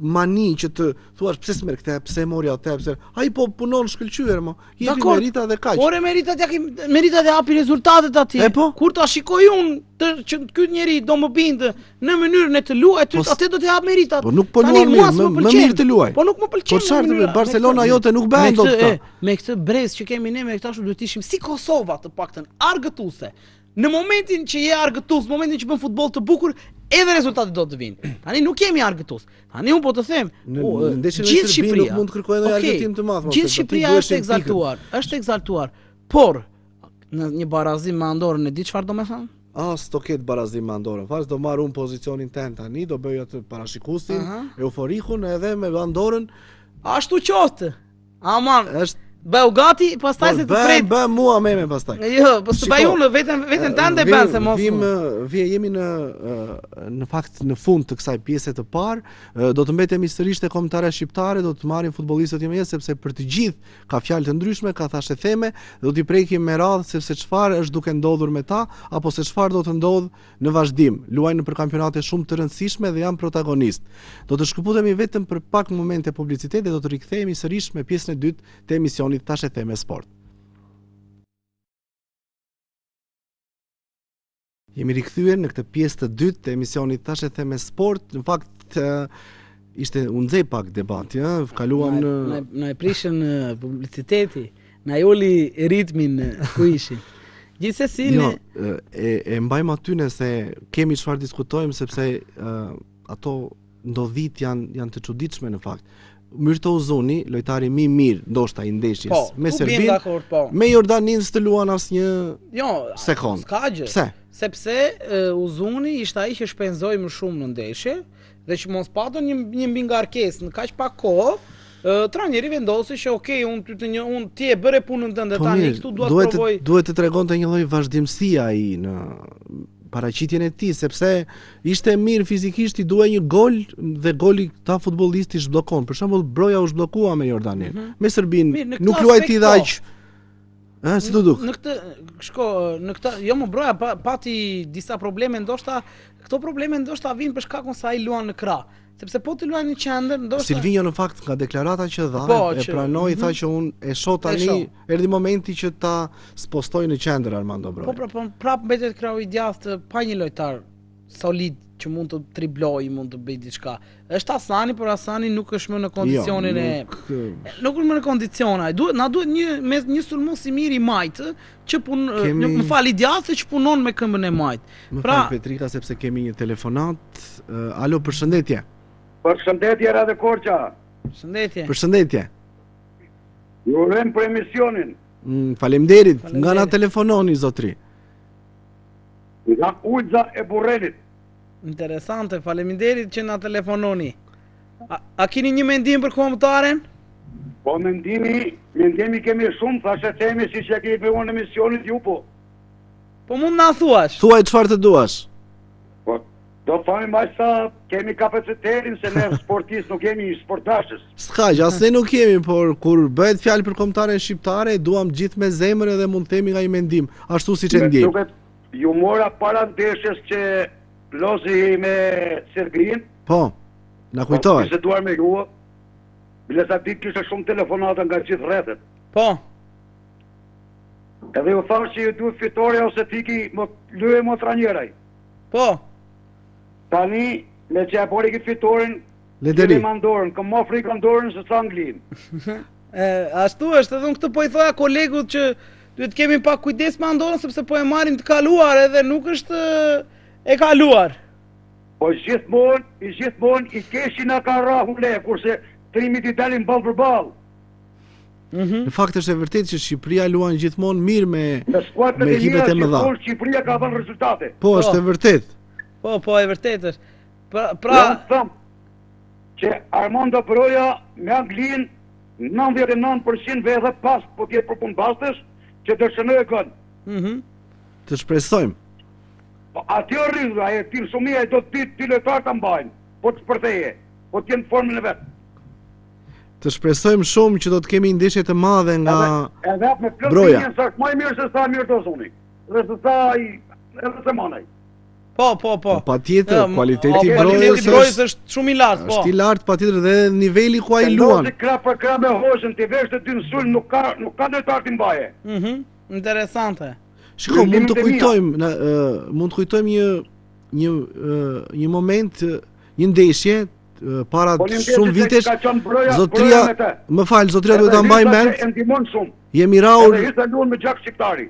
mani që të thuash pse s'merr këtë, pse mori atë, pse ai po punon shkëlqyer më. Jepi merita dhe kaq. Ore meritat e hapi rezultatet atje. Kur ta shikoj unë që ky njeri do më bindë në mënyrën e të luajt, atë do të jap meritat. Po nuk po luan mirë, më mirë të luaj. Po nuk më pëlqen. Po çfarë Barcelona jote nuk bën dot këta. Me këtë brez që kemi ne me këta shumë duhet ishim si Kosova të paktën argëtuese. Në momentin që je argëtues, në momentin që bën futboll të bukur, edhe rezultatet do të vinë. Tani nuk kemi argëtues. Tani un po të them, gjithë Shqipëria nuk mund të kërkojë ndonjë argëtim të madh. Gjithë Shqipëria është ekzaltuar. Por në një barazim me Andorrën e di çfarë do të thënë? S'to ketë barazim me Andorrën. Fas do marr un pozicionin tën tani, do bëj atë parashikusin, euforikun edhe me Andorrën. Ashtu qoftë. Aman, bëu gati, pastaj se të pret. Bë mua me pastaj. Jo, po të bëj unë veten tande bën se mos. Jemi në fakt në fund të kësaj pjese të parë, do të mbetemi sërish te kombëtarja shqiptare, do të marrim futbollistët e sepse për të gjithë ka fjalë të ndryshme, ka thashë theme, do t'i prekim me radhë sepse çfarë është duke ndodhur me ta apo se çfarë do të ndodh në vazhdim. Luajnë për kampionate shumë të rëndësishme dhe janë protagonist. Do të shkëputemi vetëm për pak momente publiciteti dhe do të rikthehemi sërish me pjesën e dytë të emisionit Tash e Theme Sport. Jemi rikthyer në këtë pjesë të dytë të emisionit Tash e Theme Sport. Në fakt ishte u nxej pak debati, kaluam na e prishën publiciteti, na joli ritmin ku ishin. Gjithsesi e mbajmë aty nëse kemi çfarë diskutojmë sepse ato ndodhit janë të çuditshme në fakt. Myrto Uzuni, lojtari më i mirë ndoshta i ndeshjes me Serbin, me Jordanin s'të luan asnjë sekond. Pse? Sepse Uzuni ishte ai që shpenzoi më shumë në ndeshje dhe që mos patën një mbingarkesë në kaq pak kohë. Trajneri vendosi që unë ti e bëre punën tënde tani këtu dua të provoj. Duhet të tregonte një lloj vazhdimësie ai në paraqitjen e tij sepse ishte mirë fizikisht, i duhej një gol dhe goli ta futbollisti zhbllokon. Për shembull Broja u zhbllokua me Jordanin. Me Serbin nuk luaj ti dhe aq. Si të duk? Në këtë jo më Broja pati disa probleme, ndoshta këto probleme ndoshta vijnë për shkakun se ai luan në krah. Sepse po të luajnë në qendër, ndoshta Silvinjo në fakt nga deklarata që dha, e pranoi, tha që unë e shoh tani, erdhi momenti që ta spostoj në qendër Armando Broja. Po prap mbetet krahu i djathtë pa një lojtar solid që mund të tribloj, mund të bëj diçka. Është Hasani, por Hasani nuk është më në kondicionin nuk është më në kondiciona. Na duhet një sulmues i mirë i majt që më fal i djathtë që punon me këmbën e majt. Më fal Petrika sepse kemi një telefonat. Alo, përshëndetje. Përshëndetje Radio Korça. Përshëndetje. Ju urojm për emisionin. Faleminderit. Nga na telefononi zotri? Nga Ulza e Burrenit. Interesante, faleminderit që na telefononi. A keni një mendim për kombëtaren? Po mendimi kemi shumë, thashë themi si që kemi për emisionit ju po. Po mund na thuash? Thuaj çfarë të duash. Po Do thoni më sa kemi kapacitetin se ne sportistë nuk kemi sportdashës. S'ka gjë, as ne nuk kemi, por kur bëhet fjalë për kombëtaren shqiptare, duam gjithë me zemër edhe mund të themi nga i mendim, ashtu siç e ndjej. Duket ju mora para ndeshjes që lozi me Serbinë. Po, na kujtohet. Se duar me ju. Bile sa ditë kishte shumë telefonata nga gjithë rrethet. Po. Edhe u thash që ju duhet fitore ose tiki më lyej më trajneraj. Po. Tani, me që e bori këtë fitorin, Lederi. Mandorën, këm më frikë Andorën se sa Anglinë. Ashtu është, edhe unë këtë po i thoja kolegut që duhet kemi pak kujdes me Andorën sepse po e marrim të kaluar edhe nuk është e kaluar. Po gjithmonë i keshin na ka rahu le, kurse trimit i dalin ball për ball. Në fakt është e vërtetë që Shqipëria luan gjithmonë mirë me skuadrat ekipet e mëdha. Shqipëria ka dhënë rezultate. Po, është e vërtetë. Po, e vërtetë është. Pra thëm që Armando Broja me Anglinë 99% vedhe pas po tjetë për punë bastës që të shënojë kënë. Të shpresojmë. Aty rridhë, aje tim shumia do të ti lojtarë të mbajnë, po të shpërtheje, po të jenë formën e vetë. Të shpresojmë shumë që do të kemi ndeshje të madhe nga Broja. Edhe me plotësimin sa është më mirë se sa mirë do zoni. Dhe se sa edhe se manaj. Po. Patjetër, kualiteti i Brojës është shumë i lartë, po. Është i lartë patjetër dhe niveli ku ai luan. Si krah për krah me Hoxhën, ti vesh të dy në sul nuk ka lojtar të mbaje. Interesante. Shiko, mund të kujtojmë një moment, një ndeshje para shumë vitesh. Zotria, më fal, Zotria duhet ta mbaj mend. Jemi raur. Edhe ishte luan me gjak shqiptari.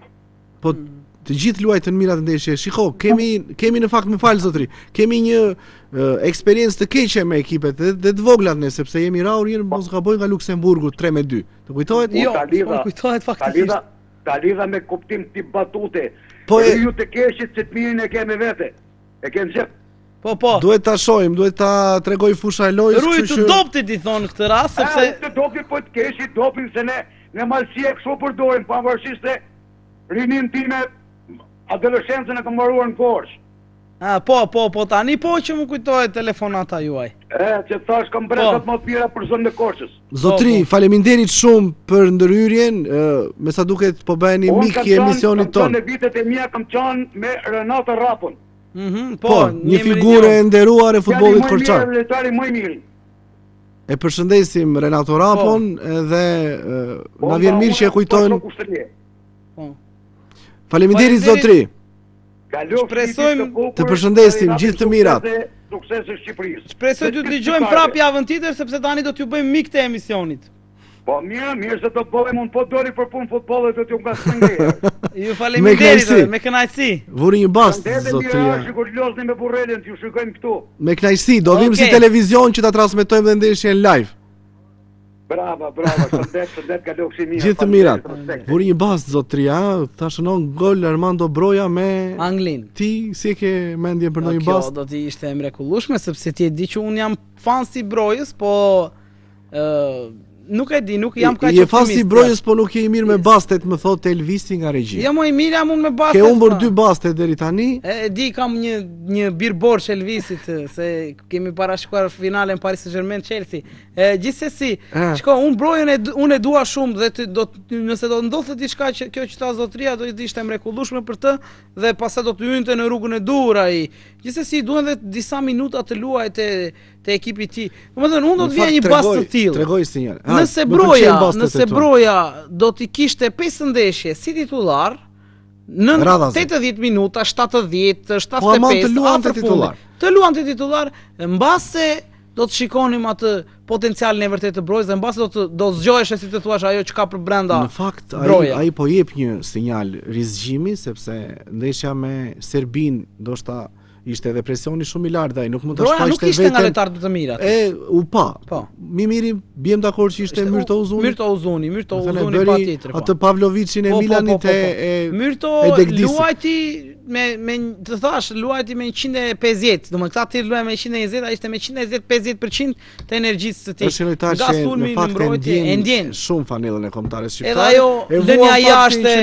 Po të gjithë luajtën mirat ndeshje. Shiko, kemi në fakt, më fal Zotri, kemi një eksperiencë të keqe me ekipet dhe të voglat ne, sepse jemi raur një mos gaboj nga Luksemburgu 3-2. Të kujtohet? Jo, kujtohet faktikisht. Ta lidha me kuptim tip batute. Po ju të keqit që të mirin e kemi vete. E kemi gjep. Po. Duhet ta shohim, duhet ta tregoj fusha e lojës. Ruaj të doptit i thon këtë rast sepse të doptit po të keqit dopin se ne malësie kështu përdorim pavarësisht se rinin time adoleshencën e kam mbaruar në Korçë. Po, tani po që më kujtohet telefonata juaj. Që thash kam bresat më të mira për zonën e Korçës. Zotri, faleminderit shumë për ndërhyrjen, me sa duket po bëheni mik i emisionit ton. Unë në vitet e mia kam qenë me Renato Rapon. Po, një figurë e nderuar e futbollit korçar. Lojtari më i mirë. E përshëndesim Renato Rapon dhe na vjen mirë që e kujtojnë. Faleminderit Zotri. Shpresojmë të përshëndesim gjithë të mirat. Suksese Shqipërisë. Shpresoj të dëgjojmë prapë javën tjetër sepse tani do t'ju bëjmë mik të emisionit. Po mirë se do bëjmë unë po dori për punë futbollit do t'ju ngasëngej. Ju faleminderit, me kënaqësi. Vuri një bast Zotria. Sikur losni me burrelën t'ju shikojmë këtu. Me kënaqësi, do vim si televizion që ta transmetojmë dhe ndeshjen live. Brava, shëndet ka lokshi mirë. Gjithë të mirat. Vuri një bast Zotria, ta shënon gol Armando Broja me Anglin. Ti si e ke mendje për ndonjë bast? Kjo do të ishte e mrekullueshme sepse ti e di që un jam fan si Brojës, po nuk e di, nuk jam kaq optimist. Je fan si Brojës, po nuk je i mirë me bastet, më thotë Elvisi nga regjia. Jo më i mirë jam unë me bastet. Ke humbur 2 bastet deri tani? E di, kam një bir borxh Elvisit se kemi parashikuar finalen Paris Saint-Germain Chelsea. Gjithsesi, shiko, unë Brojën unë e dua shumë dhe nëse do ndodhte diçka që kjo që tha Zotria do të ishte mrekullueshme për të dhe pastaj do të hynte në rrugën e dur ai. Gjithsesi duhen edhe disa minuta të luaj te ekipi i tij. Domethënë unë do të vija një bast të tillë. Tregoj sinjal. Nëse Broja do t'i kishte 5 ndeshje si titular në 80 minuta, 70, 75, të luante titular, mbase do të shikonim atë potencialin e vërtetë të Brojës dhe mbase do zgjoheshe si të thuash ajo që ka për brenda. Në fakt ai po jep një sinjal rizgjimi sepse ndeshja me Serbin ndoshta ishte edhe presioni shumë i lartë ai, nuk mund ta shfaqte vetëm. Nuk ishte nga lojtarët të mirat. U pa. Miri biem dakord që ishte Myrto Uzuni. Myrto Uzuni patjetër. Atë Pavlovicin e Milanit e Myrto luajti me të thash luajti me 150, domethënë këta tir luajnë me 120, ai ishte me 120-50% të energjisë së tij. Është lojtar që në fakt e ndjen shumë fanellën e kombëtarës shqiptare. Edhe ajo lënia jashtë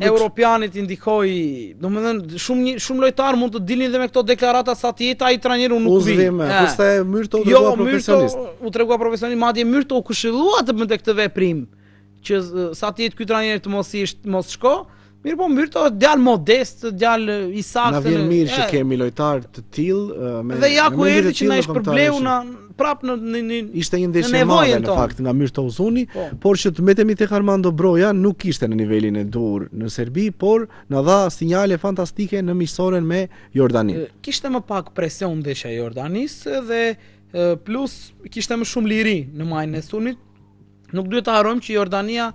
europianit i ndikoi, domethënë shumë lojtar mund të dilnin dhe me këto deklarata sa të jetë ai trajneru nuk vi. Pastaj Myrto u tregua profesionist. U tregua profesionist, madje Myrto u këshillua të bënte këtë veprim që sa të jetë ky trajner të mos shko. Mirë po Myrto djalë modest, djalë i saktë. Na vjen mirë që kemi lojtar të tillë me. Dhe ja ku erdhi që na ish përbleu na prap në ishte një ndeshje e madhe në fakt nga Myrto Uzuni, por që të metemi tek Armando Broja nuk ishte në nivelin e dur në Serbi, por na dha sinjale fantastike në miqësoren me Jordaninë. Kishte më pak presion ndeshja e Jordanisë dhe plus kishte më shumë liri në majën e Sunit. Nuk duhet të harrojmë që Jordania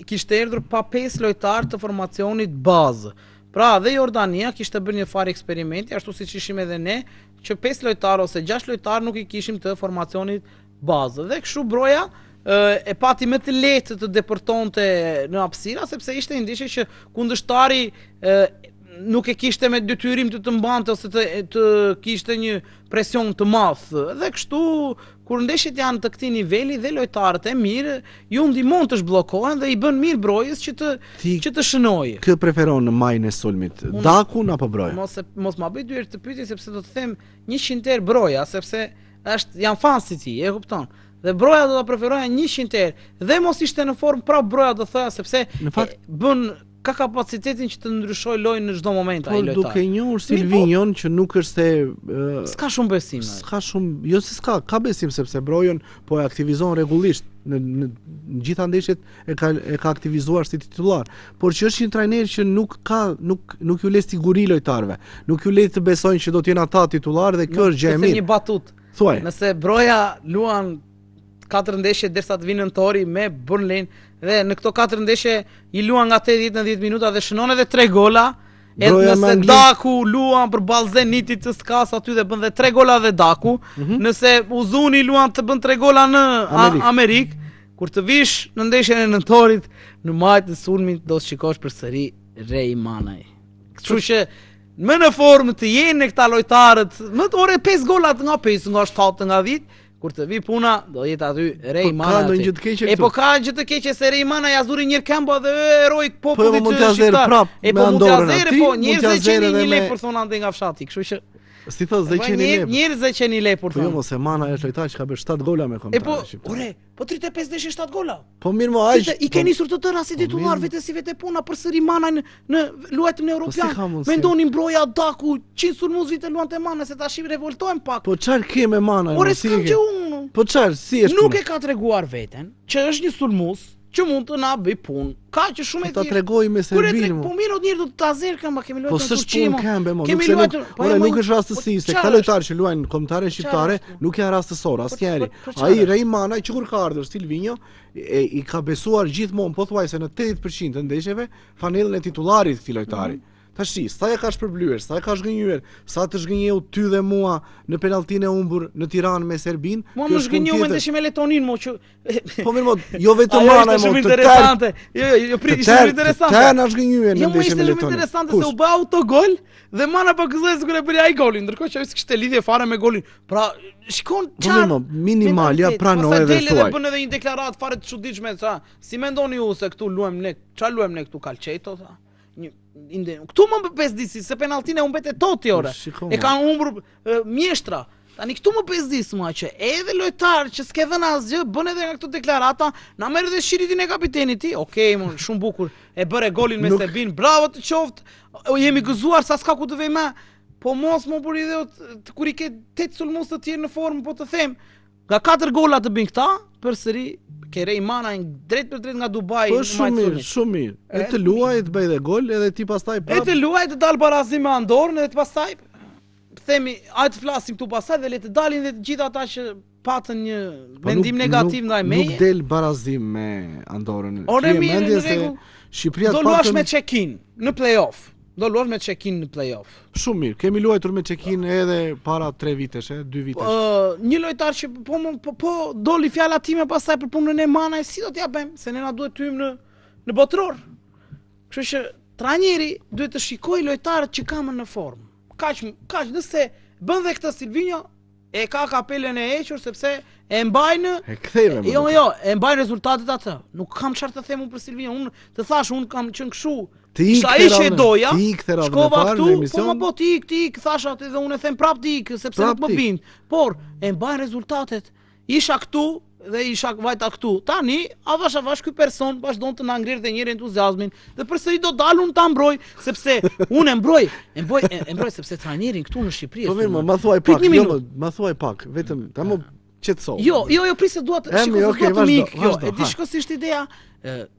kishte erdhur pa 5 lojtarë të formacionit bazë. Pra dhe Jordania kishte bërë një farë eksperimenti, ashtu siç ishim edhe ne, që 5 lojtarë ose 6 lojtarë nuk i kishim të formacionit bazë. Dhe kështu Broja e pati më të lehtë të deportonte në hapësira, sepse ishte një ndeshje që kundërshtari nuk e kishte me detyrim të mbante ose të kishte një presion të madh. Dhe kështu kur ndeshjet janë të këtij niveli dhe lojtarët e mirë ju ndihmon të zhbllokohen dhe i bën mirë Brojës që të shënojë. Kë preferon në majën e sulmit, Dakun apo Broja? Mos ma bëj dy herë të pyetje sepse do të them 100 herë Broja, sepse janë fan si ti, e kupton. Dhe Broja do ta preferoja 100 herë dhe mos ishte në formë prap Broja do thoya sepse në fakt bën ka kapacitetin që të ndryshoj lojën në çdo moment ai lojtar. Po duke njohur Silvinion që nuk është se s'ka shumë besim. S'ka shumë, jo se ka besim sepse Brojon po e aktivizon rregullisht në gjitha ndeshjet e ka aktivizuar si titullar, por që është një trajner që nuk ju le siguri lojtarëve, nuk ju le të besojnë që do të jenë ata titullar dhe kjo është gjë e mirë. Një batut. Thuaj. Nëse Broja luan 4 ndeshje derisa të vinë nëntori me Burnley dhe në këto 4 ndeshje i luan nga 80 në 10 minuta dhe shënon edhe 3 gola. Edhe nëse Daku luan për ballë Zenitit të skas aty dhe bën dhe 3 gola dhe Daku, nëse Uzuni luan të bën 3 gola në Amerikë, kur të vish në ndeshjen e nëntorit në majtë të sulmit do të shikosh përsëri Rej Manaj. Kështu që më në formë të jenë këta lojtarët, më të ore 5 golat nga 5, nga 7, nga 10. Kur të vi puna, do jetë aty Rej Mana. Po ka gjë të keqe se Rej Mana ja zuri një këmbë dhe eroj popullit të shqiptar. Po mund t'ja zere, po njerëz që qenë 1 lekë për thonë ande nga fshati, kështu që si thos dhe qenë 1 lekë. Njerëz që qenë 1 lekë për thonë. Po jo mos e Mana është lojtar që ka bërë 7 gola me kombëtarë shqiptar. Po 35 ndeshje 7 gola. Po mirë mo aq. I ke nisur të tëra si titullar vetë si vetë puna përsëri Mana në luajtën e Europian. Mendonin Broja Daku, 100 sulmues vite luante Mana se tash i revoltohen pak. Po çfarë ke me Mana? Ore s'kam që unë. Po çfarë, si është? Nuk e ka treguar veten që është një sulmues që mund të na bëj punë. Ka që shumë e ta tregoj me Serbinë. Po mirë, njëherë do të ta zer këmbë, kemi luajtur në Turqi. Kemi luajtur, ore nuk është rastësi se këta lojtarë që luajnë kombëtare shqiptare nuk janë rastësor asnjëri. Ai Rej Mana që kur ka ardhur Silvinjo i ka besuar gjithmonë pothuajse në 80% të ndeshjeve fanellën e titullarit këtij lojtari. Tashi, sa e ka shpërblyer, sa e ka zhgënjyer, sa të zhgënjeu ty dhe mua në penalltinë e humbur në Tiranë me Serbinë. Mua më zhgënjeu me ndeshjen me Letonin, mo që po mirë mo, jo vetëm Mana, mo, të interesante. Jo, prit, ishte shumë interesante. Të na zhgënjyer në ndeshjen me Letonin. Jo, ishte shumë interesante se u bë autogol dhe Mana po gëzoi sikur e bëri ai golin, ndërkohë që ai s'kishte lidhje fare me golin. Pra, shikon çfarë minimal, ja pranoi dhe thuaj. Bën edhe një deklaratë fare të çuditshme, sa, si mendoni ju se këtu luajmë ne, çfarë luajmë ne këtu Calceto, tha. Këtu më bezdisi se penalltinë e humbet e Toti ore. E kanë humbur mjeshtra. Tani këtu më bezdis mua që edhe lojtar që s'ke dhënë asgjë bën edhe nga këto deklarata, na merr edhe shiritin e kapitenit ti. Okej, shumë bukur. E bëre golin me Serbin. Bravo të qoftë. Jemi gëzuar sa s'ka ku të vejmë. Po mos më buri dhe kur i ke 8 sulmues të tjerë në formë, po të them, nga 4 gola të bëjnë këta, përsëri ke Rej Mana drejt për drejt nga Dubai. Po shumë mirë. E të luaj, të bëj dhe gol, edhe ti pastaj prap. E të luaj, të dal barazim me Andorën, edhe të pastaj themi, hajde të flasim këtu pastaj dhe le të dalin dhe të gjithë ata që patën një mendim negativ ndaj meje. Nuk del barazim me Andorën. Ore mirë, në rregull. Shqipëria do luash me check-in në play-off. Do luash me check-in në play-off. Shumë mirë. Kemi luajtur me check-in edhe para 3 vitesh, 2 vitesh. Një lojtar që po doli fjala time pastaj për punën e Manaj, si do t'ja bëjmë? Se ne na duhet të hyjmë në botror. Kështu që trajneri duhet të shikojë lojtarët që kanë në formë. Kaq nëse bën dhe këtë Silvinho e ka kapelen e hequr sepse e mbajnë jo, e mbajnë rezultatet atë. Nuk kam çfarë të them unë për Silvinho. Unë të thash unë kam qenë kështu. Ai që doja, shkova këtu, po më po ti ik, thash atë dhe unë e them prap ti ik, sepse nuk më bind. Por e mbajnë rezultatet. Isha këtu dhe isha vajta këtu. Tani, avash ky person vazhdon të na ngrirë dhe njëri entuziazmin dhe përsëri do dal unë ta mbroj, sepse unë e mbroj sepse trajnerin këtu në Shqipëri. Po mirë, ma thuaj pak, ma thuaj pak, vetëm ta më qetëso. Jo, prisë dua të shikoj të mik. Jo, e di shkosisht ideja.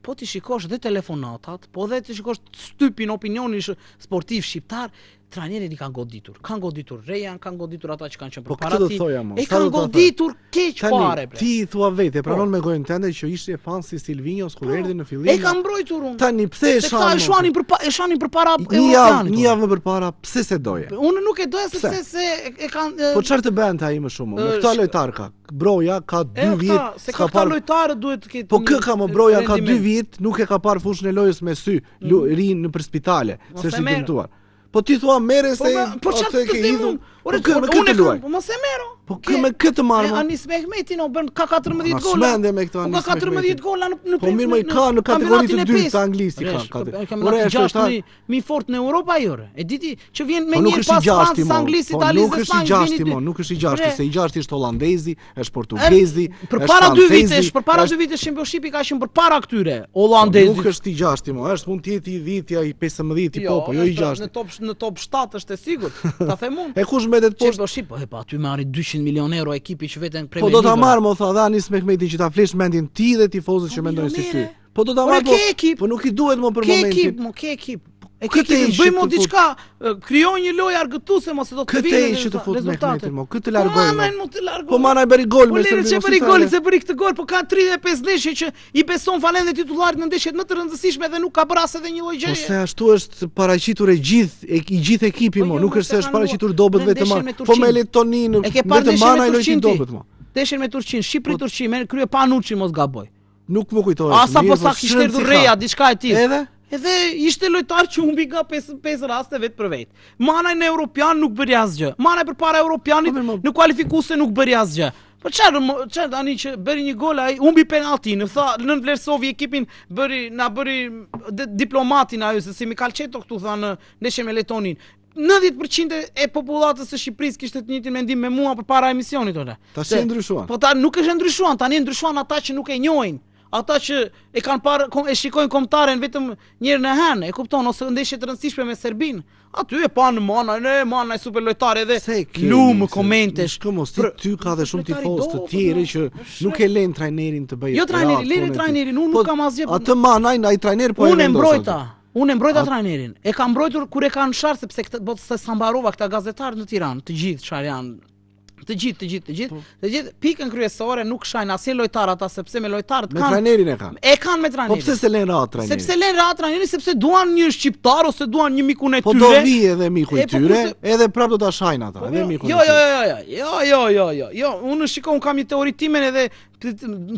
Po ti shikosh dhe telefonatat, po dhe ti shikosh shtypin opinionin sportiv shqiptar, trajnerin i kanë goditur. Kanë goditur Rejan, kanë goditur ata që kanë qenë përpara tij. E kanë goditur keq fare. Ti thua vetë, pranon me gojën tënde që ishte fan si Silvinhos kur erdhi në fillim. E kanë mbrojtur unë. Tani pse e shanin? E shanin përpara Europianit. Një javë më përpara, pse se doje? Unë nuk e doja sepse se e kanë. Po çfarë të bënte ai më shumë? Me këta lojtar ka. Broja ka 2 vjet. Se ka këta lojtarë duhet të ketë. Po kë ka më Broja ka 2 vjet, nuk e ka parë fushën e lojës me sy, rinë në spitale, se është i dëmtuar. Po ti thua merre se po çfarë ke hidhur? Po mos e merro. Po kë me këtë marrë? Anis Mehmeti no bën ka 14 gola. Smende me këto Anis. Ka 14 gola në po mirë më ka në kategori të dytë të anglisë ka. Ora është mi fort në Europë ajo. E diti që vjen me një pas Francë, Anglisë, Itali dhe Spanjë. Nuk është i gjashtë, se i gjashtë është holandezi, është portugezi, përpara 2 vitesh, përpara 2 vitesh Championship-i ka qenë përpara këtyre holandezit. Nuk është i gjashtë, është mund të jetë i 10 i 15 i po jo i gjashtë. Në top 7 është e sigurt, ta them unë. E kush mbetet poshtë? Po aty marri 200 milionë euro ekipi që veten Premier League. Po do ta marr më tha Anis Mehmeti që ta flesh mendin ti dhe tifozët që mendojnë si ty. Po do ta marr po nuk i duhet më për momentin. Ke ekip. Ekipin bëjmë diçka, krijoj një lojë argëtuese mos e do të vinë. Këtë që të fut Mehmeti më, këtë largoj. Po manaj bëri gol me Serbin. Po bëri gol, se bëri këtë gol, po ka 35 ndeshje që i beson valen dhe titullarit në ndeshjet më të rëndësishme dhe nuk ka bërë as edhe një lloj gjëje. Po se ashtu është paraqitur i gjithë ekipi më, nuk është se është paraqitur dobët vetëm. Po me Letonin, vetëm manaj lojë dobët më. Deshin me Turqinë, Shqipëri-Turqi, me krye Panuçi mos gaboj. Nuk më kujtohet. Asa po sa kishte erdhur Reja, diçka e tillë. Edhe ishte lojtar që humbi nga 5 raste vetë për vetë. Manaj në Europian nuk bëri asgjë. Manaj përpara Europianit në kualifikuese nuk bëri asgjë. Po çfarë tani që bëri një gol ai humbi penalltin, tha nën vlerësovi ekipin, na bëri diplomatin ajo se si Mikalçeto këtu tha në ndeshjen me Letonin. 90% e popullatës së Shqipërisë kishte të njëjtin mendim me mua përpara emisionit tonë. Tash e ndryshuan. Po ta nuk është ndryshuan, tani ndryshuan ata që nuk e njohin. Ata që e kanë parë e shikojnë kombëtaren vetëm një herë në herë, e kupton, ose ndeshje të rëndësishme me Serbin. Aty e panë Manaj super lojtar edhe lumë komentesh. Ty ka dhe shumë tifozë të tjerë që nuk e lën trajnerin të bëjë. Jo trajnerin, unë nuk kam asgjë. Atë Manaj ai trajner po e vendos. Unë e mbrojta trajnerin. E kam mbrojtur kur e kanë sharë sepse këtë Sambarova këta gazetarë në Tiranë, të gjithë çfarë janë. Të gjithë pikën kryesore nuk shajnë asnjë lojtar ata sepse me lojtarët kanë. Me trajnerin e kanë. E kanë me trajnerin. Po pse se lën rahat trajnerin? Sepse lën rahat trajnerin sepse duan një shqiptar ose duan një mikun e tyre. Po do vi edhe miku i tyre, edhe prapë do ta shajnë ata, edhe mikun e tyre. Jo, unë shikoj kam një teori timen edhe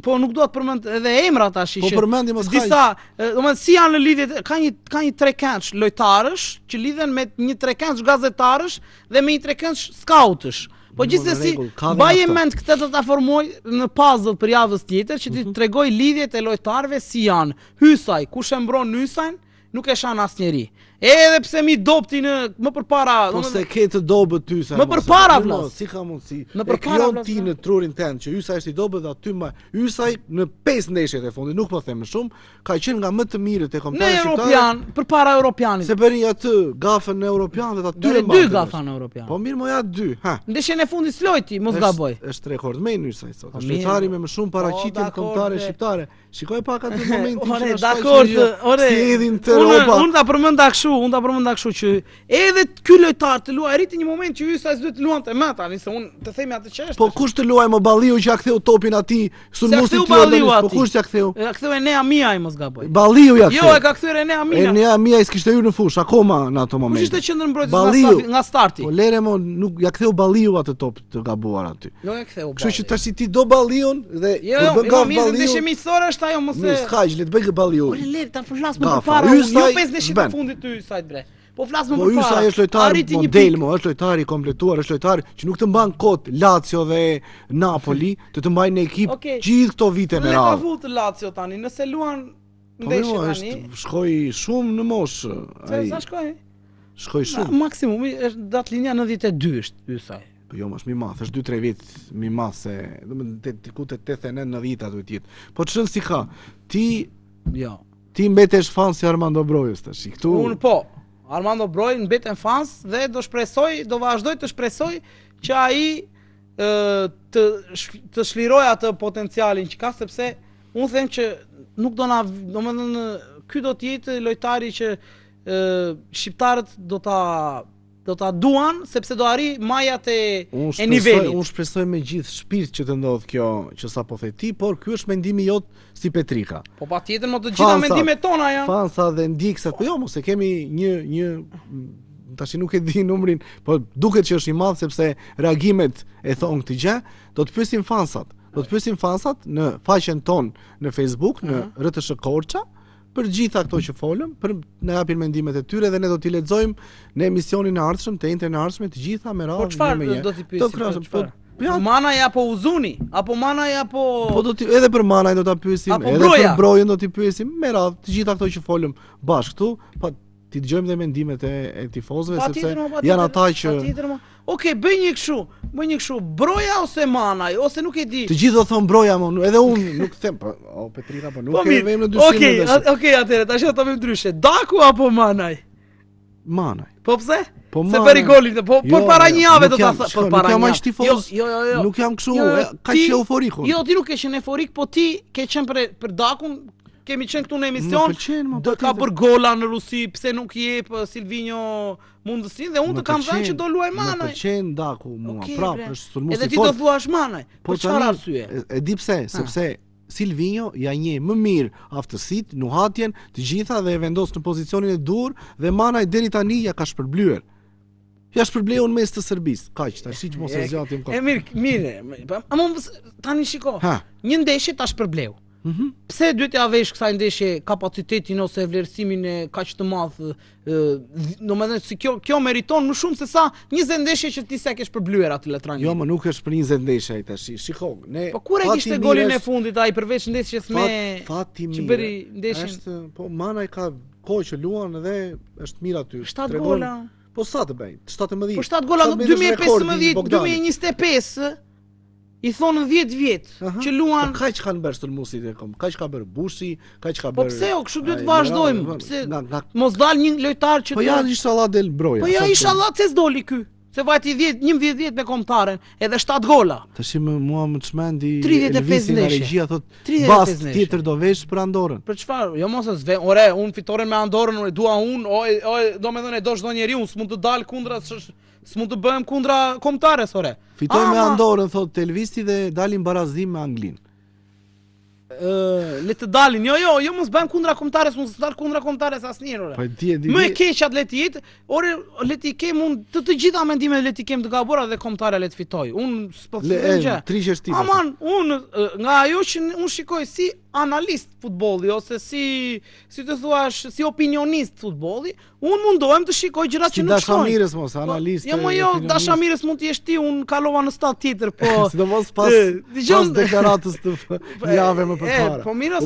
po nuk dua të përmend edhe emrat tash që. Po përmendi mos ka. Disa, domethënë si janë në lidhje, ka një trekëndsh lojtarësh që lidhen me një trekëndsh gazetarësh dhe me një trekëndsh skautësh. Po gjithsesi, baje mend këtë do ta formoj në puzzle për javës tjetër që ti tregoj lidhjet e lojtarëve si janë. Hysaj, kush e mbron Hysajn, nuk e shan asnjëri. Edhe pse mi dopti më përpara, po se ke të dobët ty sa. Më përpara vlas. Si ka mundsi? E krijon ti në trurin tënd që Hysaj është i dobët dhe aty më Hysaj në 5 ndeshjet e fundit, nuk po them më shumë, ka qenë nga më të mirët e kombëtarëve shqiptarë. Në Europian, përpara Europianit. Se bëri atë gafën në Europian dhe aty e 2 gafa në Europian. Po mirë, moja 2. Ha. Ndeshjen e fundit slojti, mos gaboj. Është rekordmen Hysaj sot. Është lojtari me më shumë paraqitje kombëtare shqiptare. Shikoj pak atë momentin që dakord, si edhin të Europa. Unë ta përmenda kështu kështu, unë ta përmenda kështu që edhe ky lojtar të luaj rriti një moment që Ysaj s'duhet të luante më tani, se unë të themi atë çështë. Po kush të luaj më Balliu që ja ktheu topin atij, sulmosi ti. Po kush ja ktheu? Ja ktheu Enea Mia ai mos gaboj. Balliu ja ktheu. Jo, e ka kthyer Enea Mia. Enea Mia s'kishte hyrë në fush akoma në ato momente. Kush ishte qendërmbrojtës nga starti? Po lere mo, nuk ja ktheu Balliu atë top të gabuar aty. Jo e ktheu. Kështu që tash ti do Balliun dhe kur bën gaf Balliu. Jo, ndeshje miqësore është ajo mos e. S'kaq, le të bëj Balliu. Po le ta flas më përpara, jo 5 ndeshje të fundit të Ysajt bre. Po flas më përpara. Po Ysaj është lojtar model, është lojtar i kompletuar, është lojtar që nuk të mban kot Lazio dhe Napoli, të mbajnë në ekip gjithë këto vite me radhë. Le ta vut Lazio tani, nëse luan ndeshje tani. Shkoi shumë në moshë. Sa shkoi? Shkoi shumë. Maksimumi është datë linja 92 është Ysaj. Po jo, është mi madh, është 2-3 vjet mi madh se, domethënë diku te 89-90 duhet jetë. Po ç'është si ka? Ti mbetesh fan si Armando Brojës tash. Këtu unë po. Armando Broj mbeten fans dhe do vazhdoj të shpresoj që ai të shliroj atë potencialin që ka, sepse unë them që nuk do na, domethënë ky do të jetë lojtari që shqiptarët do ta duan, sepse do arri majat e nivelit. Unë shpresoj me gjithë shpirt që të ndodh kjo që sapo the ti, por ky është mendimi jot si Petrika. Po patjetër më të gjitha mendimet tona janë. Fansa dhe ndjekësat, po jo, mos e kemi një tash nuk e di numrin, po duket që është i madh sepse reagimet e thon këtë gjë, do të pyesim fansat. Do të pyesim fansat në faqen tonë në Facebook, në RTS Korça, për gjitha këto që folëm, për na japin mendimet e tyre dhe ne do t'i lexojmë në emisionin e ardhshëm, të enjten e ardhshme, të gjitha me radhë. Po çfarë do t'i pyesim? Po Manaj apo Uzuni, apo Manaj apo edhe për Manaj do ta pyesim, edhe për Brojën do t'i pyesim, me radhë të gjitha këto që folëm bashkë këtu, pa ti dëgjojmë dhe mendimet e tifozëve sepse janë ata që Okej, bëj një kështu, Broja ose Manaj, ose nuk e di. Të gjithë do thon Broja, edhe unë nuk them, po Petrika po nuk e vëmë në dyshim. Okej, atëherë tash do ta bëjmë ndryshe. Daku apo Manaj? Manaj. Po pse? Se bëri golin, po para një jave do ta thë, po para një. Nuk jam as tifoz. Jo. Nuk jam kështu, kaq euforik. Jo, ti nuk ke qenë euforik, po ti ke qenë për Dakun. Kemi qenë këtu në emision, ka bërë gola në Rusi, pse nuk jep Silvinho mundësinë dhe unë të kam thënë që do luaj Manaj. Më pëlqen Daku mua, prapë është sulmues i fortë. Edhe ti do thuash Manaj. Po çfarë arsye? E di pse, sepse Silvinho ja njeh më mirë aftësitë, nuhatjen, të gjitha dhe e vendos në pozicionin e dur dhe Manaj deri tani ja ka shpërblyer. Ja shpërbleu në mes të Serbisë. Kaq, tash që mos e zgjatim kot. Mirë. Ama tani shiko. Një ndeshje ta shpërbleu. Pse duhet ja vesh kësaj ndeshje kapacitetin ose vlerësimin e kaq të madh? Domethënë si kjo meriton më shumë se sa 20 ndeshje që ti s'e ke shpërblyer atë letran. Jo, më nuk është për 20 ndeshje ai tash. Shiko, ne po kur e kishte golin e fundit ai përveç ndeshjes me Fati mirë. Që bëri ndeshjen. Është, po Manaj ka kohë që luan dhe është mirë aty. 7 gola. Po sa të bëj? 17. Po 7 gola në 2015, 2025. I thonë 10 vjet që luan. Kaq kanë bërë sulmuesit e kom. Kaq ka bërë Bushi, kaq ka bërë. Po pse kështu duhet të vazhdojmë? Pse mos dal një lojtar që po ja inshallah del Broja. Po ja inshallah se s'doli ky. Se vajti 11 vjet me kombëtaren, edhe 7 gola. Tash mua më çmendi 35 nga regjia thotë bas tjetër do vesh për Andorën. Për çfarë? Jo mos e ore, un fitoren me Andorën, unë dua domethënë do çdo njeriu s'mund të dal kundra s'mund të bëhem kundra kombëtares ore. Fitoj me Andorën thotë Telvisti dhe dalin barazim me Anglinë. Le të dalin. Jo, mos bëjmë kundra kombëtares, mos dal kundra kombëtares asnjëherë ore. Më e keq atë le të jetë, ore le të kem unë të gjitha mendimet le të kem të gabura dhe kombëtare le të fitoj. Unë s'po them gjë. Aman, unë nga ajo që unë shikoj si analist futbolli ose si të thuash si opinionist futbolli, unë mundohem të shikoj gjërat që nuk shkojnë. Dashamirës mos, analist. Jo, Dashamirës mund të jesh ti, unë kalova në stad tjetër, po. Sidomos pas deklaratës të jave më përpara. Po mirë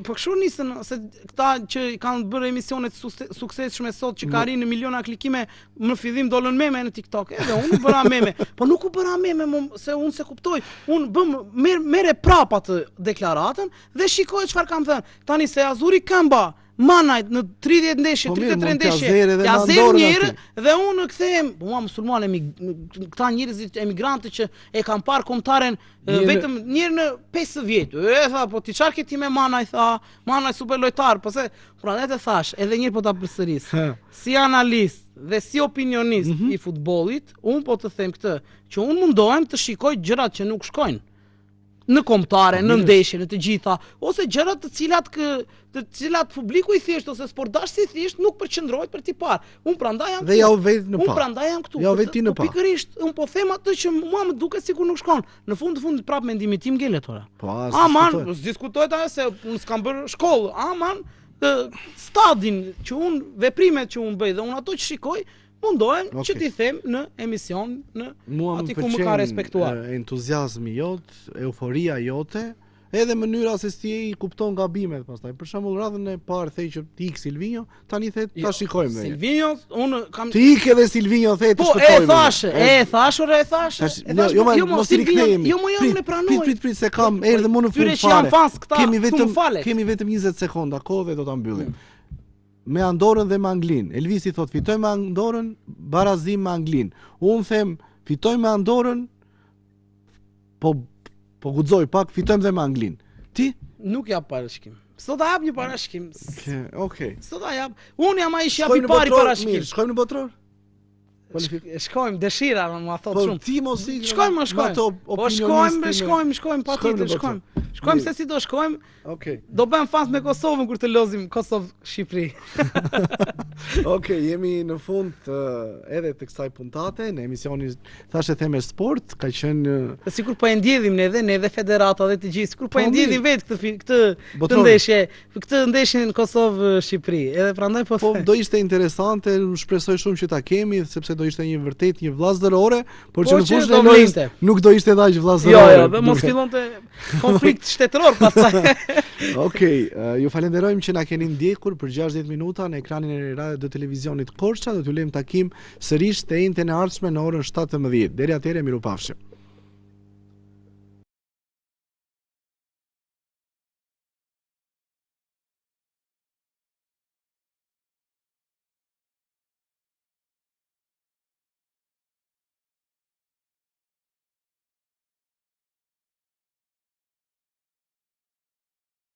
po kështu nisën se këta që kanë bërë emisione të suksesshme sot që ka rinë miliona klikime, në fillim dolën meme në TikTok. Edhe unë bëra meme, po nuk u bëra meme se unë se kuptoj. Unë merre prap atë deklaratë situatën dhe shikoj çfarë kam thënë. Tani se Azuri këmba Manajt në 30 ndeshje, 33 ndeshje, ja zer njëherë dhe unë kthehem, mua musulmanë këta njerëzit emigrantë që e kanë parë kombëtaren vetëm një herë në 5 vjet. E tha, po ti çfarë ke ti me Manaj, tha, Manaj super lojtar, po se prandaj të thash, edhe një herë po ta përsëris. Si analist dhe si opinionist i futbollit, unë po të them këtë, që unë mundohem të shikoj gjërat që nuk shkojnë në kombëtare, në ndeshje, në të gjitha, ose gjërat të cilat publiku i thjesht ose sportdashësi thjesht nuk përqendrohet për t'i parë. Unë prandaj jam këtu. Dhe ja u vet në pa. Unë prandaj jam këtu. Ja u vet ti në pa. Pikërisht, unë po them atë që mua më duket sikur nuk shkon. Në fund prapë mendimi tim ngelet ora. Po, aman, diskutohet ajo se unë s'kam bërë shkollë. Aman, stadin që unë, veprimet që unë bëj dhe unë ato që shikoj, mundohem që t'i them në emision, në ati ku më ka respektuar. Mua më pëlqen entuziazmi jot, euforia jote, edhe mënyra se si i kupton gabimet pastaj. Për shembull, radhën e parë thej që ti ik Silvinho, tani the ta shikojmë. Silvinho, unë kam ti ik edhe Silvinho the të shkojmë. Po, thash. Jo, mos i rikthehemi. Jo, më jam në pranoj. Prit se kam erdhë më në fund fare. Kemi vetëm 20 sekonda kohë dhe do ta mbyllim. Me Andorën dhe me Anglin. Elvisi thot fitoj me Andorën, barazim me Anglin. Unë them fitoj me Andorën, po guxoj pak, fitojmë dhe me Anglin. Ti? Nuk jap parashkim. S'do ta jap një parashkim. Okej. S'do ta jap. Unë jam ai që jap i pari parashkim. Shkojmë në botror? Shkojmë, dëshira më thot shumë. Po ti mos i shkojmë. Po shkojmë patjetër, shkojmë se si do shkojmë. Okej. Do bëjmë fans me Kosovën kur të lozim Kosovë-Shqipëri. Okej, jemi në fund edhe të kësaj puntate në emisionin thashë theme sport, ka qenë sikur po e ndjedhim ne edhe federata dhe të gjithë, sikur po e ndjedhim vetë këtë ndeshje, këtë ndeshjen Kosovë-Shqipëri. Edhe prandaj po do ishte interesante, shpresoj shumë që ta kemi sepse do ishte një vërtet një vllazërore, por që në fushën e lojës nuk do ishte aq vllazërore. Jo, mos fillonte konflikt shtetëror pastaj. Okej, ju falenderojmë që na keni ndjekur për 60 minuta në ekranin e radio televizionit Korça, do t'ju lejmë takim sërish të njëjtën e ardhshme në orën 17. Deri atëherë, mirupafshim.